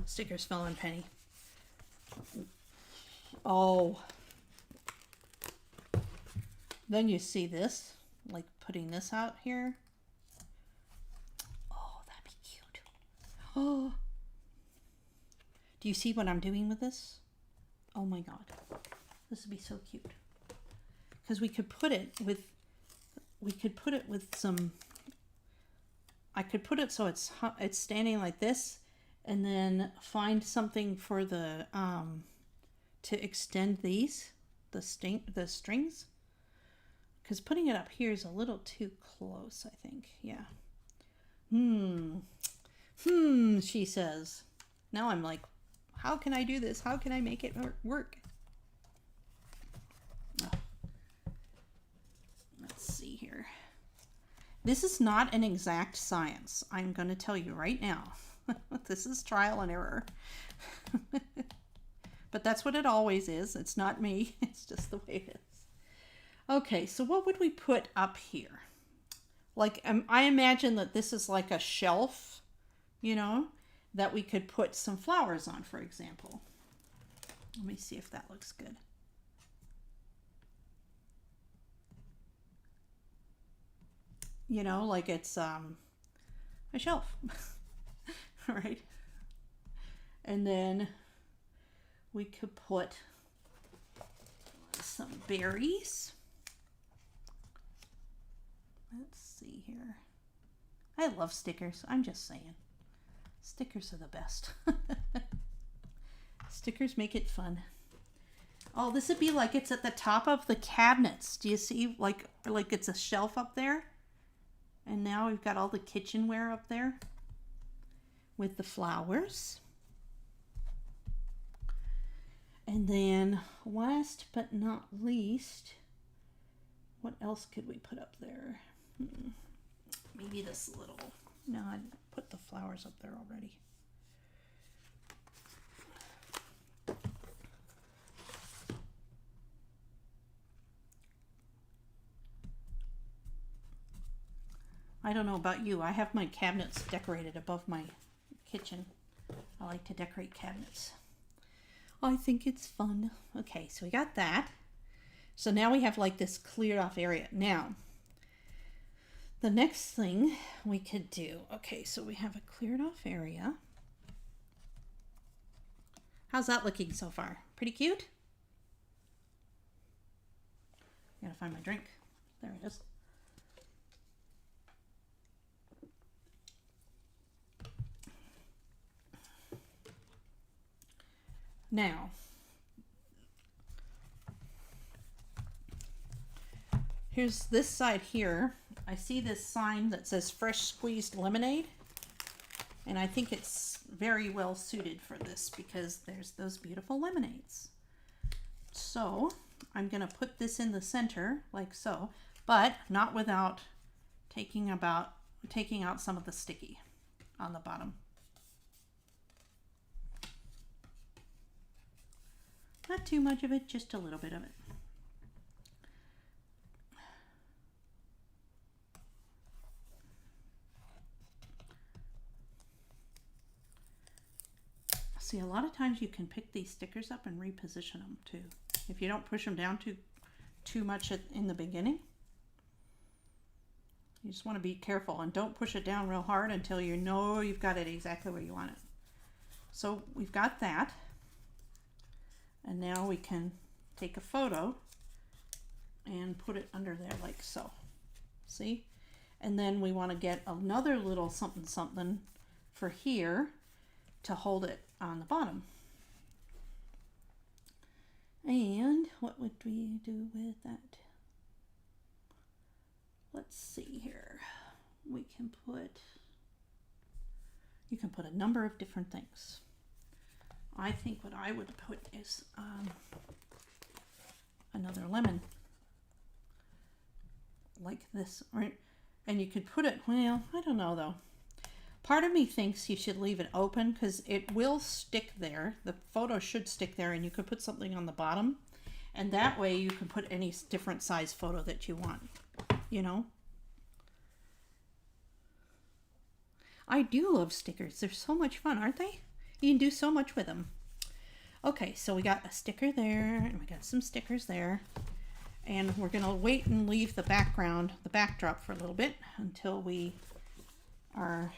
A: Stickers fell on Penny. Oh. Then you see this, like putting this out here. Oh, that'd be cute. Oh. Do you see what I'm doing with this? Oh my God. This would be so cute. Because we could put it with some, I could put it so it's standing like this, and then find something for the, to extend these, the strings. Because putting it up here is a little too close, I think. Yeah. She says. Now I'm like, how can I do this? How can I make it work? Oh. Let's see here. This is not an exact science. I'm going to tell you right now. This is trial and error. But that's what it always is. It's not me. It's just the way it is. Okay, so what would we put up here? Like, I imagine that this is like a shelf, you know, that we could put some flowers on, for example. Let me see if that looks good. You know, like it's a shelf, right? And then we could put some berries. Let's see here. I love stickers. I'm just saying. Stickers are the best. Stickers make it fun. Oh, this would be like it's at the top of the cabinets. Do you see like it's a shelf up there? And now we've got all the kitchenware up there with the flowers. And then last but not least, what else could we put up there? Maybe this little, no, I put the flowers up there already. I don't know about you. I have my cabinets decorated above my kitchen. I like to decorate cabinets. I think it's fun. Okay, so we got that. So now we have like this cleared off area. Now, the next thing we could do, okay, so we have a cleared off area. How's that looking so far? Pretty cute? I gotta find my drink. There it is. Now, here's this side here. I see this sign that says fresh squeezed lemonade, and I think it's very well suited for this because there's those beautiful lemonades. So I'm going to put this in the center like so, but not without taking out some of the sticky on the bottom. Not too much of it, just a little bit of it. See, a lot of times you can pick these stickers up and reposition them too. If you don't push them down too much in the beginning. You just want to be careful and don't push it down real hard until you know you've got it exactly where you want it. So we've got that. And now we can take a photo and put it under there like so. See? And then we want to get another little something something for here to hold it on the bottom. And what would we do with that? Let's see here. We can put You can put a number of different things. I think what I would put is another lemon. Like this, right? And you could put it, well, I don't know though. Part of me thinks you should leave it open because it will stick there. The photo should stick there, and you could put something on the bottom. And that way you can put any different size photo that you want, you know? I do love stickers. They're so much fun, aren't they? You can do so much with them. Okay, so we got a sticker there, and we got some stickers there. And we're going to wait and leave the background, the backdrop for a little bit until we are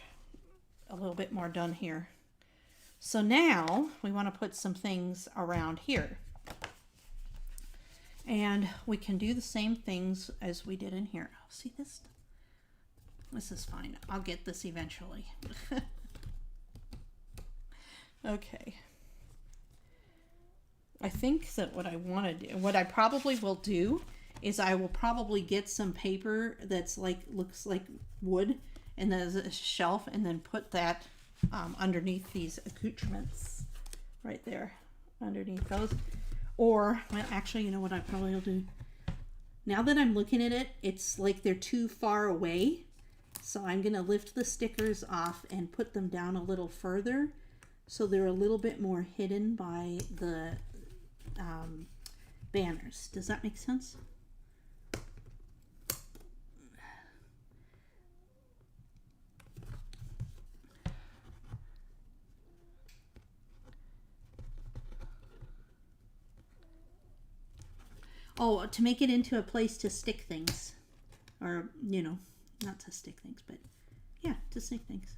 A: a little bit more done here. So now we want to put some things around here. And we can do the same things as we did in here. Oh, see this? This is fine. I'll get this eventually. Okay. I think that what I want to do, what I probably will do is I will probably get some paper that's like, looks like wood, and there's a shelf, and then put that underneath these accoutrements right there, underneath those. Or, well, actually, you know what I probably will do? Now that I'm looking at it, it's like they're too far away. So I'm going to lift the stickers off and put them down a little further, so they're a little bit more hidden by the banners. Does that make sense? Oh, to make it into a place to stick things. Or, you know, not to stick things, but yeah, to stick things.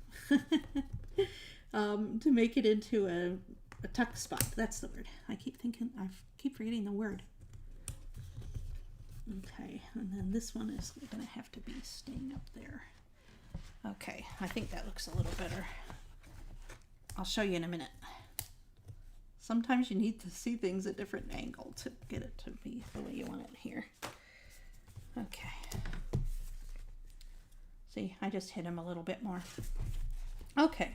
A: To make it into a tuck spot. That's the word. I keep forgetting the word. Okay, and then this one is going to have to be staying up there. Okay, I think that looks a little better. I'll show you in a minute. Sometimes you need to see things at a different angle to get it to be the way you want it here. Okay. See, I just hit him a little bit more. Okay.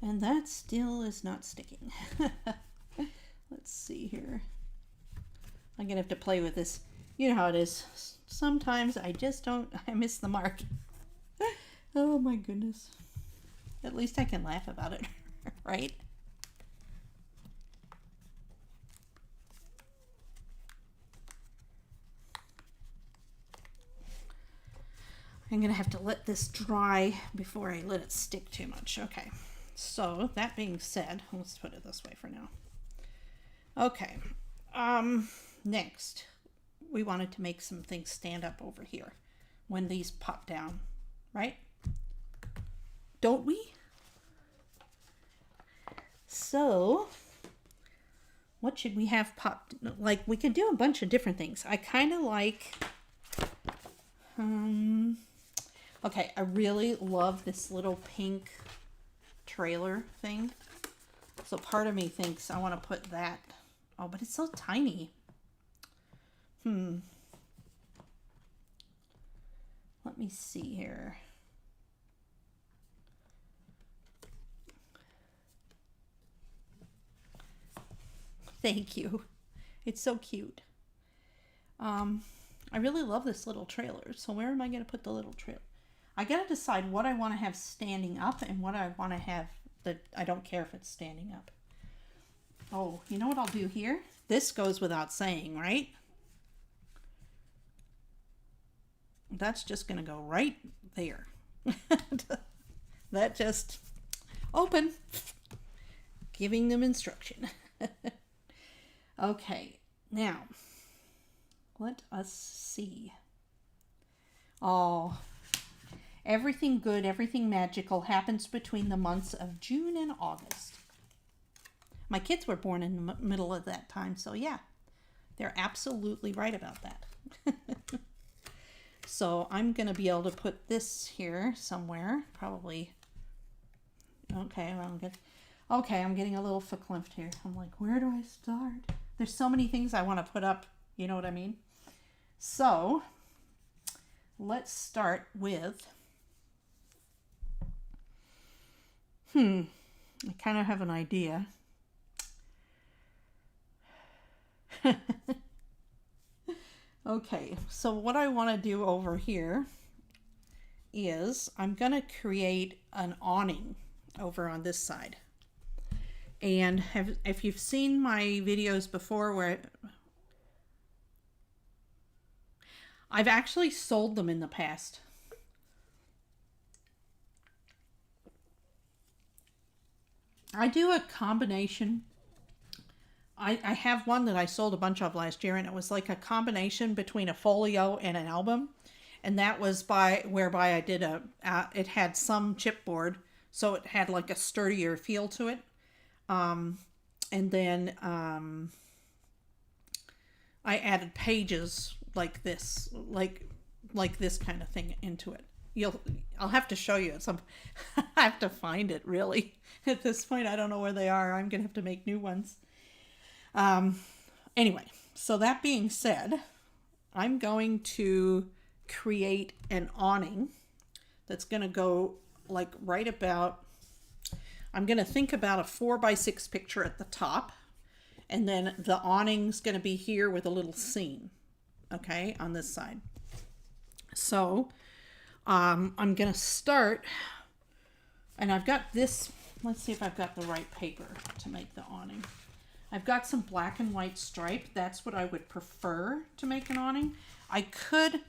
A: And that still is not sticking. Let's see here. I'm going to have to play with this. You know how it is. Sometimes I miss the mark. Oh my goodness. At least I can laugh about it, right? I'm going to have to let this dry before I let it stick too much. Okay. So, that being said, let's put it this way for now. Okay. Next, we wanted to make some things stand up over here when these pop down, right? Don't we? So, what should we have popped? Like, we could do a bunch of different things. I kind of like, okay, I really love this little pink trailer thing. So part of me thinks I want to put that. Oh, but it's so tiny. Let me see here. Thank you. It's so cute. I really love this little trailer. So where am I going to put the little trailer? I got to decide what I want to have standing up and what I want to have that I don't care if it's standing up. Oh, you know what I'll do here? This goes without saying, right? That's just going to go right there. That just open. Giving them instruction. Okay, now let us see. Oh, everything good, everything magical happens between the months of June and August. My kids were born in the middle of that time, so yeah, they're absolutely right about that. So I'm going to be able to put this here somewhere, probably. Okay, well, I'm getting a little verklempt here. I'm like, where do I start? There's so many things I want to put up, you know what I mean? So, let's start with I kind of have an idea. Okay, so what I want to do over here is I'm going to create an awning over on this side. And if you've seen my videos before where I've actually sold them in the past. I do a combination. I have one that I sold a bunch of last year, and it was like a combination between a folio and an album. And that was whereby I did it had some chipboard, so it had like a sturdier feel to it. And then I added pages like this, like this kind of thing into it. I'll have to show you at some. I have to find it really. At this point, I don't know where they are. I'm gonna have to make new ones. Anyway, so that being said, I'm going to create an awning that's gonna go like right about. I'm gonna think about a 4x6 picture at the top, and then the awning's gonna be here with a little scene, okay, on this side. So I'm gonna start, and I've got this. Let's see if I've got the right paper to make the awning. I've got some black and white stripe. That's what I would prefer to make an awning. I could,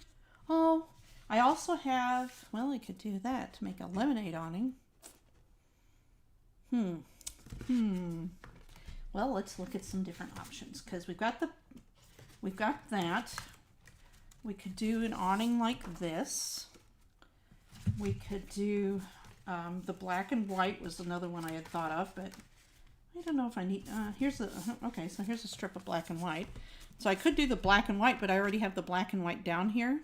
A: I also have, well, I could do that to make a lemonade awning. Well, let's look at some different options, because we've got that. We could do an awning like this. We could do the black and white was another one I had thought of, but I don't know if I need. Okay, so here's a strip of black and white. So I could do the black and white, but I already have the black and white down here.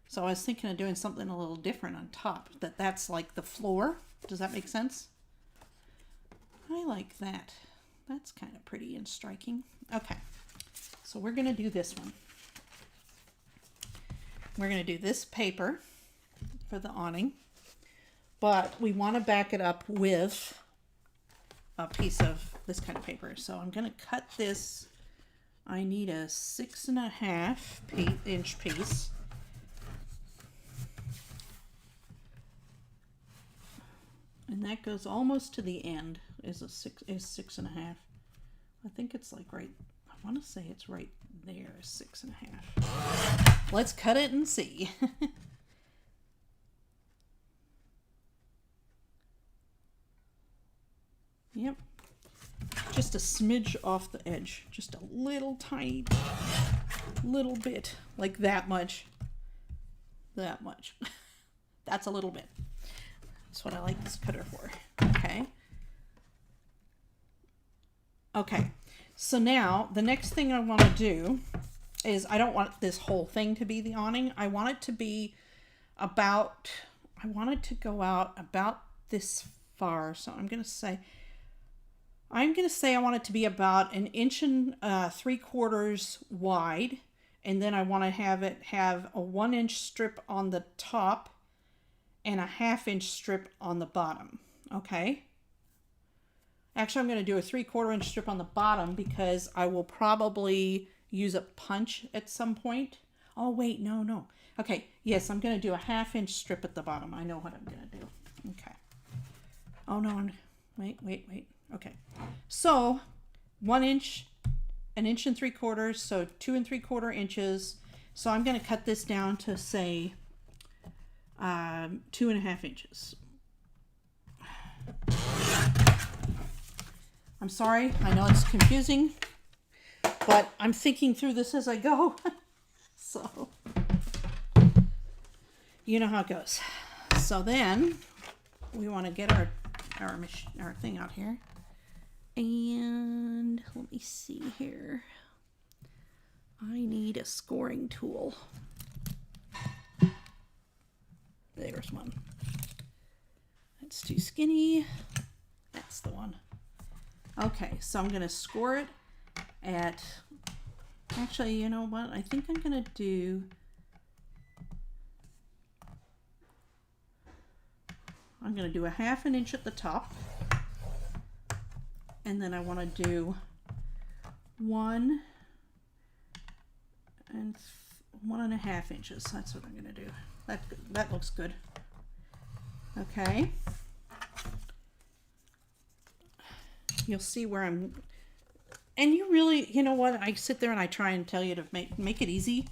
A: So I was thinking of doing something a little different on top. That's like the floor. Does that make sense? I like that. That's kind of pretty and striking. Okay, so we're going to do this one. We're going to do this paper for the awning, but we want to back it up with a piece of this kind of paper. So I'm going to cut this. I need a 6.5 inch piece. And that goes almost to the end. Is 6.5. I think it's like right. I want to say it's right there. 6.5. Let's cut it and see. Yep. Just a smidge off the edge. Just a little tiny little bit. Like that much. That much. That's a little bit. That's what I like this cutter for. Okay. Okay. So now the next thing I want to do is I don't want this whole thing to be the awning. I want it to be about, I want it to go out about this far. So I'm going to say I want it to be about 1 3/4 inches wide. And then I want to have it have a 1 inch strip on the top and a 1/2 inch strip on the bottom. Okay. Actually, I'm going to do a 3/4 inch strip on the bottom because I will probably use a punch at some point. Oh, wait, no. Okay, yes, I'm going to do a 1/2 inch strip at the bottom. I know what I'm going to do. Okay. Oh, no, wait. Okay. So, 1 inch, 1 3/4 inches, so 2 3/4 inches. So I'm going to cut this down to, say, 2.5 inches. I'm sorry, I know it's confusing, but I'm thinking through this as I go. So, you know how it goes. So then, we want to get our thing out here. And let me see here. I need a scoring tool. There's one. That's too skinny. That's the one. Okay, so I'm going to score it at, actually, you know what? I think I'm going to do, I'm going to do a 1/2 inch at the top. And then I want to do 1 and 1.5 inches. That's what I'm going to do. That looks good. Okay. You'll see where I'm, and you really, you know what, I sit there and I try and tell you to make it easy.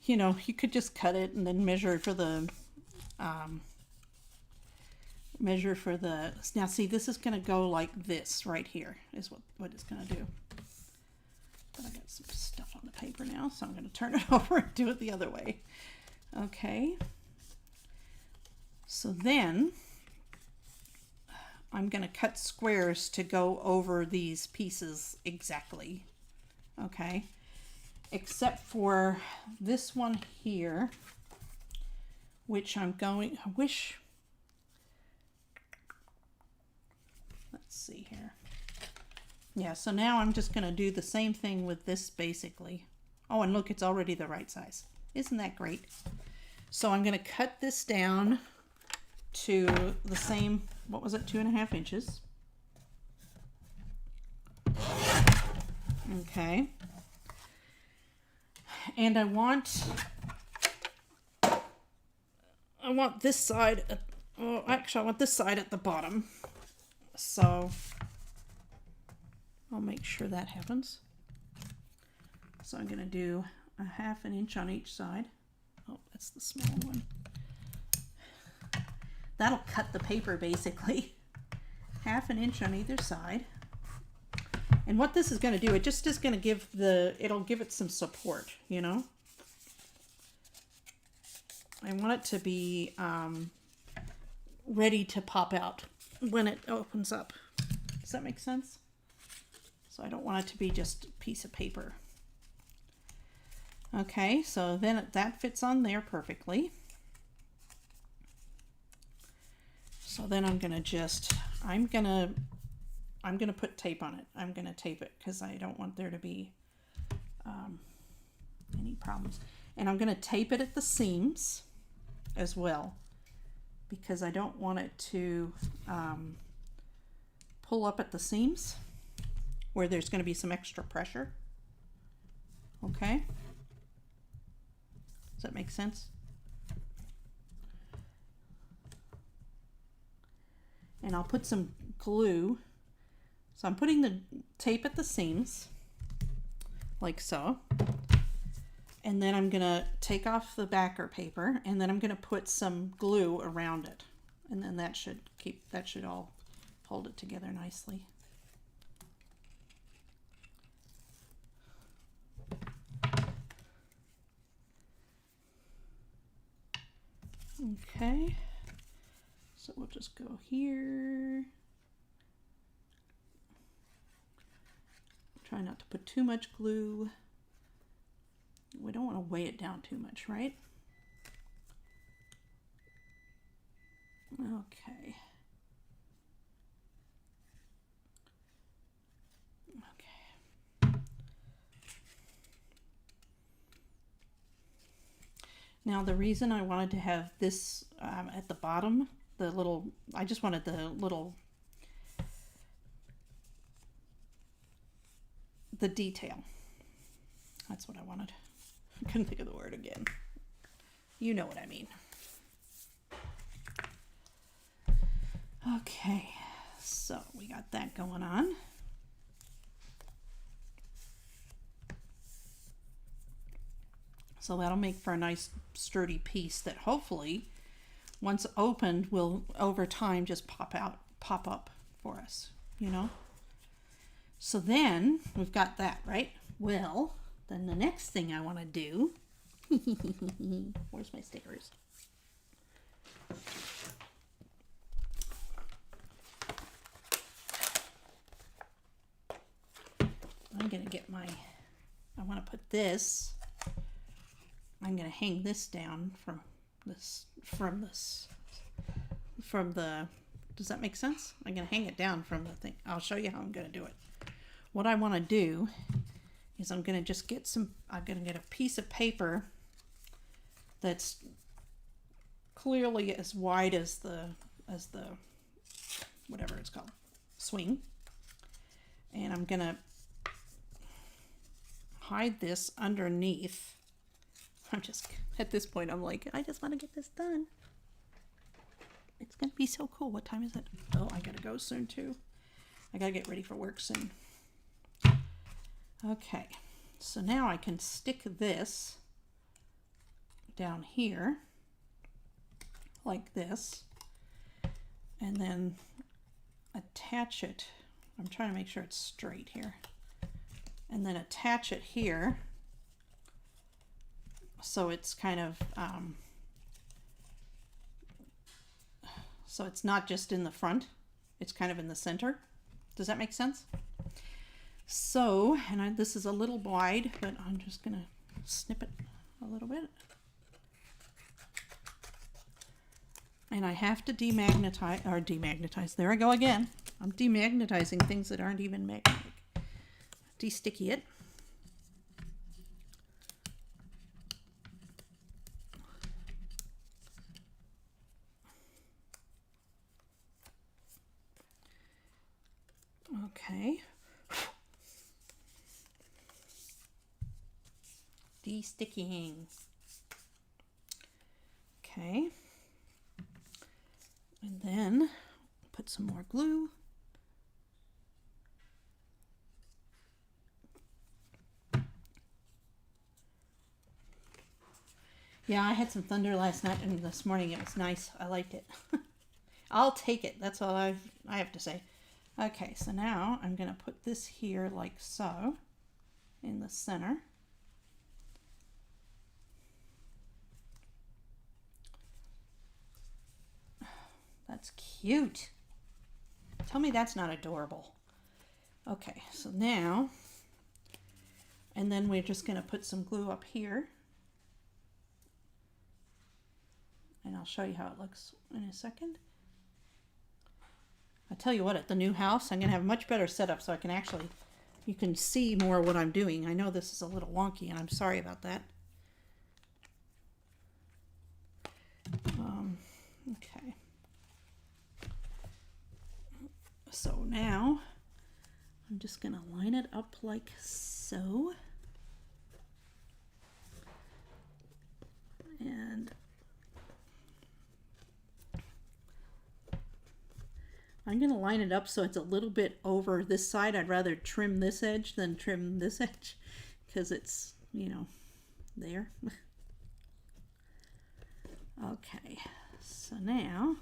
A: You know, you could just cut it and then measure for the, now see, this is going to go like this right here is what it's going to do. But I got some stuff on the paper now, so I'm going to turn it over and do it the other way. Okay. So then I'm going to cut squares to go over these pieces exactly. Okay. Except for this one here, which I wish, let's see here. Yeah, so now I'm just going to do the same thing with this basically. Oh, and look, it's already the right size. Isn't that great? So I'm going to cut this down to the same, what was it, 2.5 inches. Okay. And I want this side, actually I want this side at the bottom. So I'll make sure that happens. So I'm going to do a 1/2 inch on each side. Oh, that's the small one. That'll cut the paper basically. 1/2 inch on either side. And what this is going to do, it just is going to give it'll give it some support, you know. I want it to be ready to pop out when it opens up. Does that make sense? So I don't want it to be just a piece of paper. Okay, so then that fits on there perfectly. So then I'm going to put tape on it. I'm going to tape it because I don't want there to be any problems. And I'm going to tape it at the seams as well because I don't want it to pull up at the seams where there's going to be some extra pressure. Okay? Does that make sense? And I'll put some glue. So I'm putting the tape at the seams, like so. And then I'm gonna take off the backer paper, and then I'm gonna put some glue around it. And then that should all hold it together nicely. Okay. So we'll just go here. Try not to put too much glue. We don't want to weigh it down too much, right? Okay. Okay. Now the reason I wanted to have this at the bottom, I just wanted the detail. That's what I wanted. I couldn't think of the word again. You know what I mean. Okay, so we got that going on. So that'll make for a nice sturdy piece that hopefully, once opened, will over time just pop up for us, you know? So then we've got that, right? Well, then the next thing I want to do, where's my stickers? I'm going to get I want to put this, I'm going to hang this down from does that make sense? I'm going to hang it down from the thing. I'll show you how I'm going to do it. What I want to do is I'm going to just I'm going to get a piece of paper that's clearly as wide as the whatever it's called, swing. And I'm gonna hide this underneath. I'm just, at this point, I'm like, I just want to get this done. It's gonna be so cool. What time is it? Oh, I gotta go soon too. I gotta get ready for work soon. Okay, so now I can stick this down here like this and then attach it. I'm trying to make sure it's straight here, and then attach it here so it's kind of so it's not just in the front, it's kind of in the center. Does that make sense? So, and this is a little wide, but I'm just gonna snip it a little bit. And I have to demagnetize, there I go again. I'm demagnetizing things that aren't even magnetic. De-sticky it. Okay. De-sticking. Okay. And then put some more glue. Yeah, I had some thunder last night and this morning. It was nice. I liked it. I'll take it. That's all I have to say. Okay, so now I'm going to put this here like so in the center. That's cute. Tell me that's not adorable. Okay, so now, and then we're just going to put some glue up here. And I'll show you how it looks in a second. I tell you what, at the new house, I'm going to have a much better setup so I can actually, you can see more what I'm doing. I know this is a little wonky and I'm sorry about that. Okay. So now I'm just going to line it up like so. And I'm going to line it up so it's a little bit over this side. I'd rather trim this edge than trim this edge because it's, you know, there. Okay, so now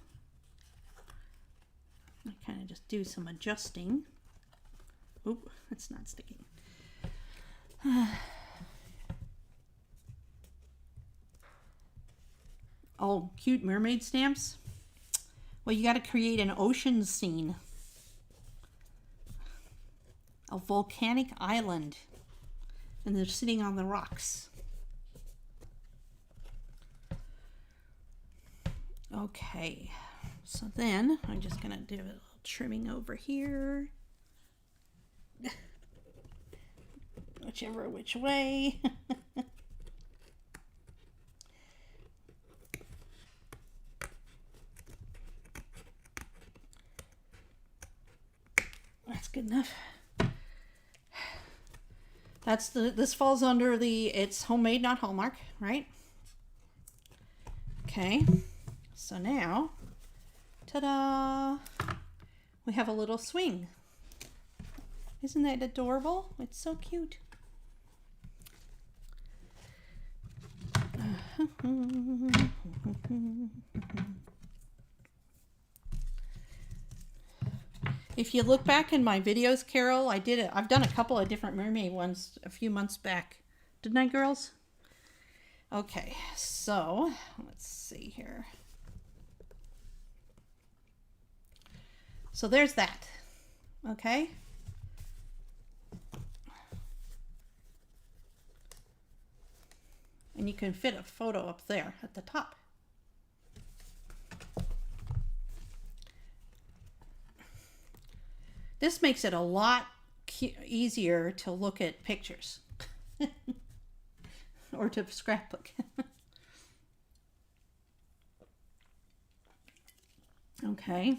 A: I kind of just do some adjusting. Oop, it's not sticking. Oh, cute mermaid stamps. Well, you got to create an ocean scene. A volcanic island. And they're sitting on the rocks. Okay. So then I'm just going to do a little trimming over here. Which way. That's good enough. This falls under it's homemade, not Hallmark, right? Okay. So now, ta-da! We have a little swing. Isn't that adorable? It's so cute. If you look back in my videos, Carol, I've done a couple of different mermaid ones a few months back. Didn't I, girls? Okay, so let's see here. So there's that. Okay. And you can fit a photo up there at the top. This makes it a lot easier to look at pictures or to scrapbook. Okay.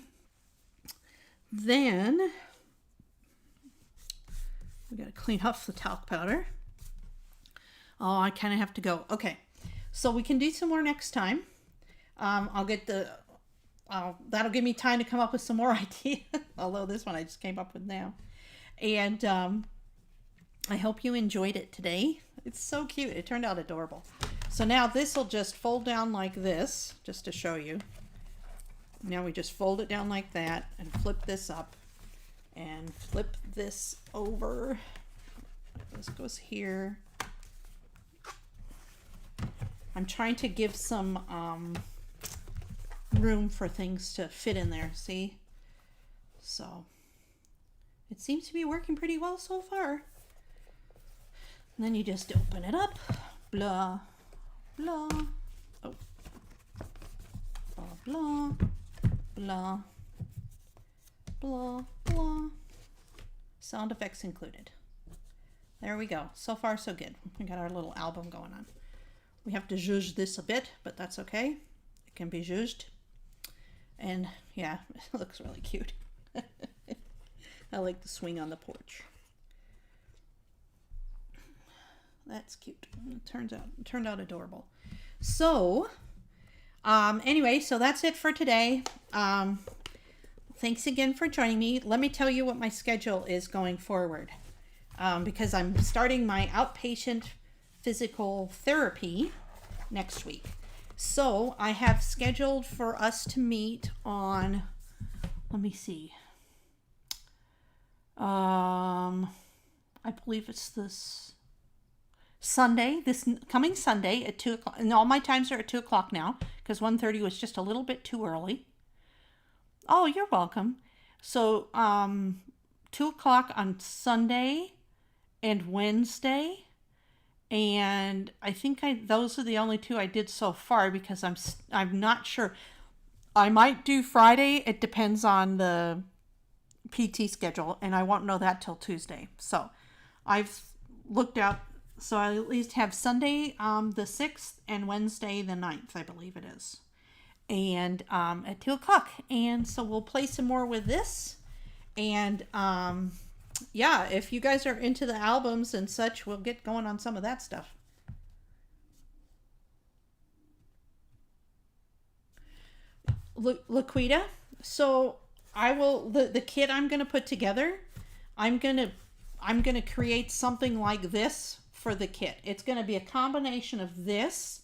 A: Then we got to clean off the talc powder. Oh, I kind of have to go. Okay. So we can do some more next time. I'll get the... that'll give me time to come up with some more ideas. Although this one I just came up with now. And I hope you enjoyed it today. It's so cute. It turned out adorable. So now this will just fold down like this, just to show you. Now we just fold it down like that and flip this up and flip this over. This goes here. I'm trying to give some room for things to fit in there, see? So it seems to be working pretty well so far. And then you just open it up, blah, blah, oh, blah, blah, blah, blah, blah. Sound effects included. There we go. So far, so good. We got our little album going on. We have to zhuzh this a bit, but that's okay. It can be zhuzhed. And yeah, it looks really cute. I like the swing on the porch. That's cute. It turned out adorable. So, anyway, so that's it for today. Thanks again for joining me. Let me tell you what my schedule is going forward. Because I'm starting my outpatient physical therapy next week. So I have scheduled for us to meet on, let me see. I believe it's this Sunday, this coming Sunday at 2 o'clock. And all my times are at 2 o'clock now because 1:30 was just a little bit too early. Oh, you're welcome. So 2 o'clock on Sunday and Wednesday. And I think those are the only two I did so far because I'm not sure. I might do Friday. It depends on the PT schedule, and I won't know that till Tuesday. So I've looked out. So I at least have Sunday the 6th and Wednesday the 9th, I believe it is. And at 2 o'clock. And so we'll play some more with this. And yeah, if you guys are into the albums and such, we'll get going on some of that stuff. Laquita, so I will the kit I'm gonna put together. I'm gonna create something like this for the kit. It's gonna be a combination of this,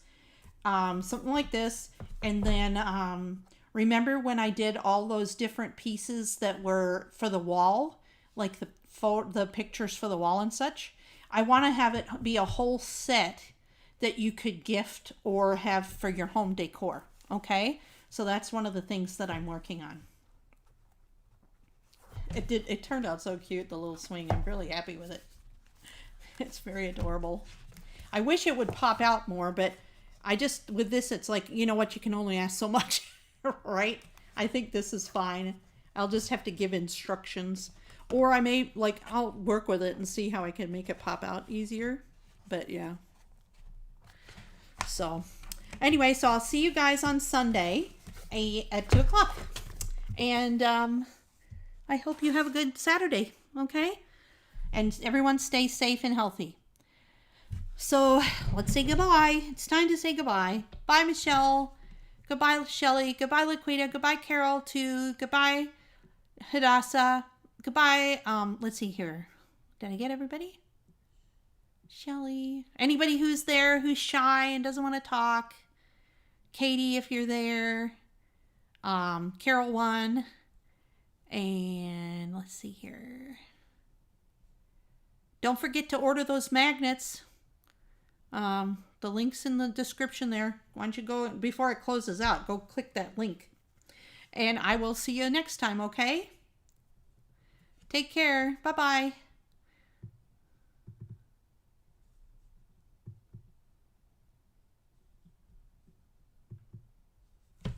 A: something like this, and then remember when I did all those different pieces that were for the wall, like the pictures for the wall and such. I want to have it be a whole set that you could gift or have for your home decor. Okay, so that's one of the things that I'm working on. It turned out so cute, the little swing. I'm really happy with it. It's very adorable. I wish it would pop out more, but with this, it's like, you know what, you can only ask so much, right? I think this is fine. I'll just have to give instructions. Or I may, I'll work with it and see how I can make it pop out easier. But yeah. So, anyway, so I'll see you guys on Sunday at 2 o'clock. And I hope you have a good Saturday, okay? And everyone stay safe and healthy. So, let's say goodbye. It's time to say goodbye. Bye, Michelle. Goodbye, Shelly. Goodbye, Laquita. Goodbye, Carol, too. Goodbye, Hadassah. Goodbye. Let's see here. Did I get everybody? Shelly. Anybody who's there who's shy and doesn't want to talk. Katie, if you're there. Carol 1. And let's see here. Don't forget to order those magnets. The link's in the description there. Why don't you go, before it closes out, go click that link. And I will see you next time, okay? Take care. Bye-bye.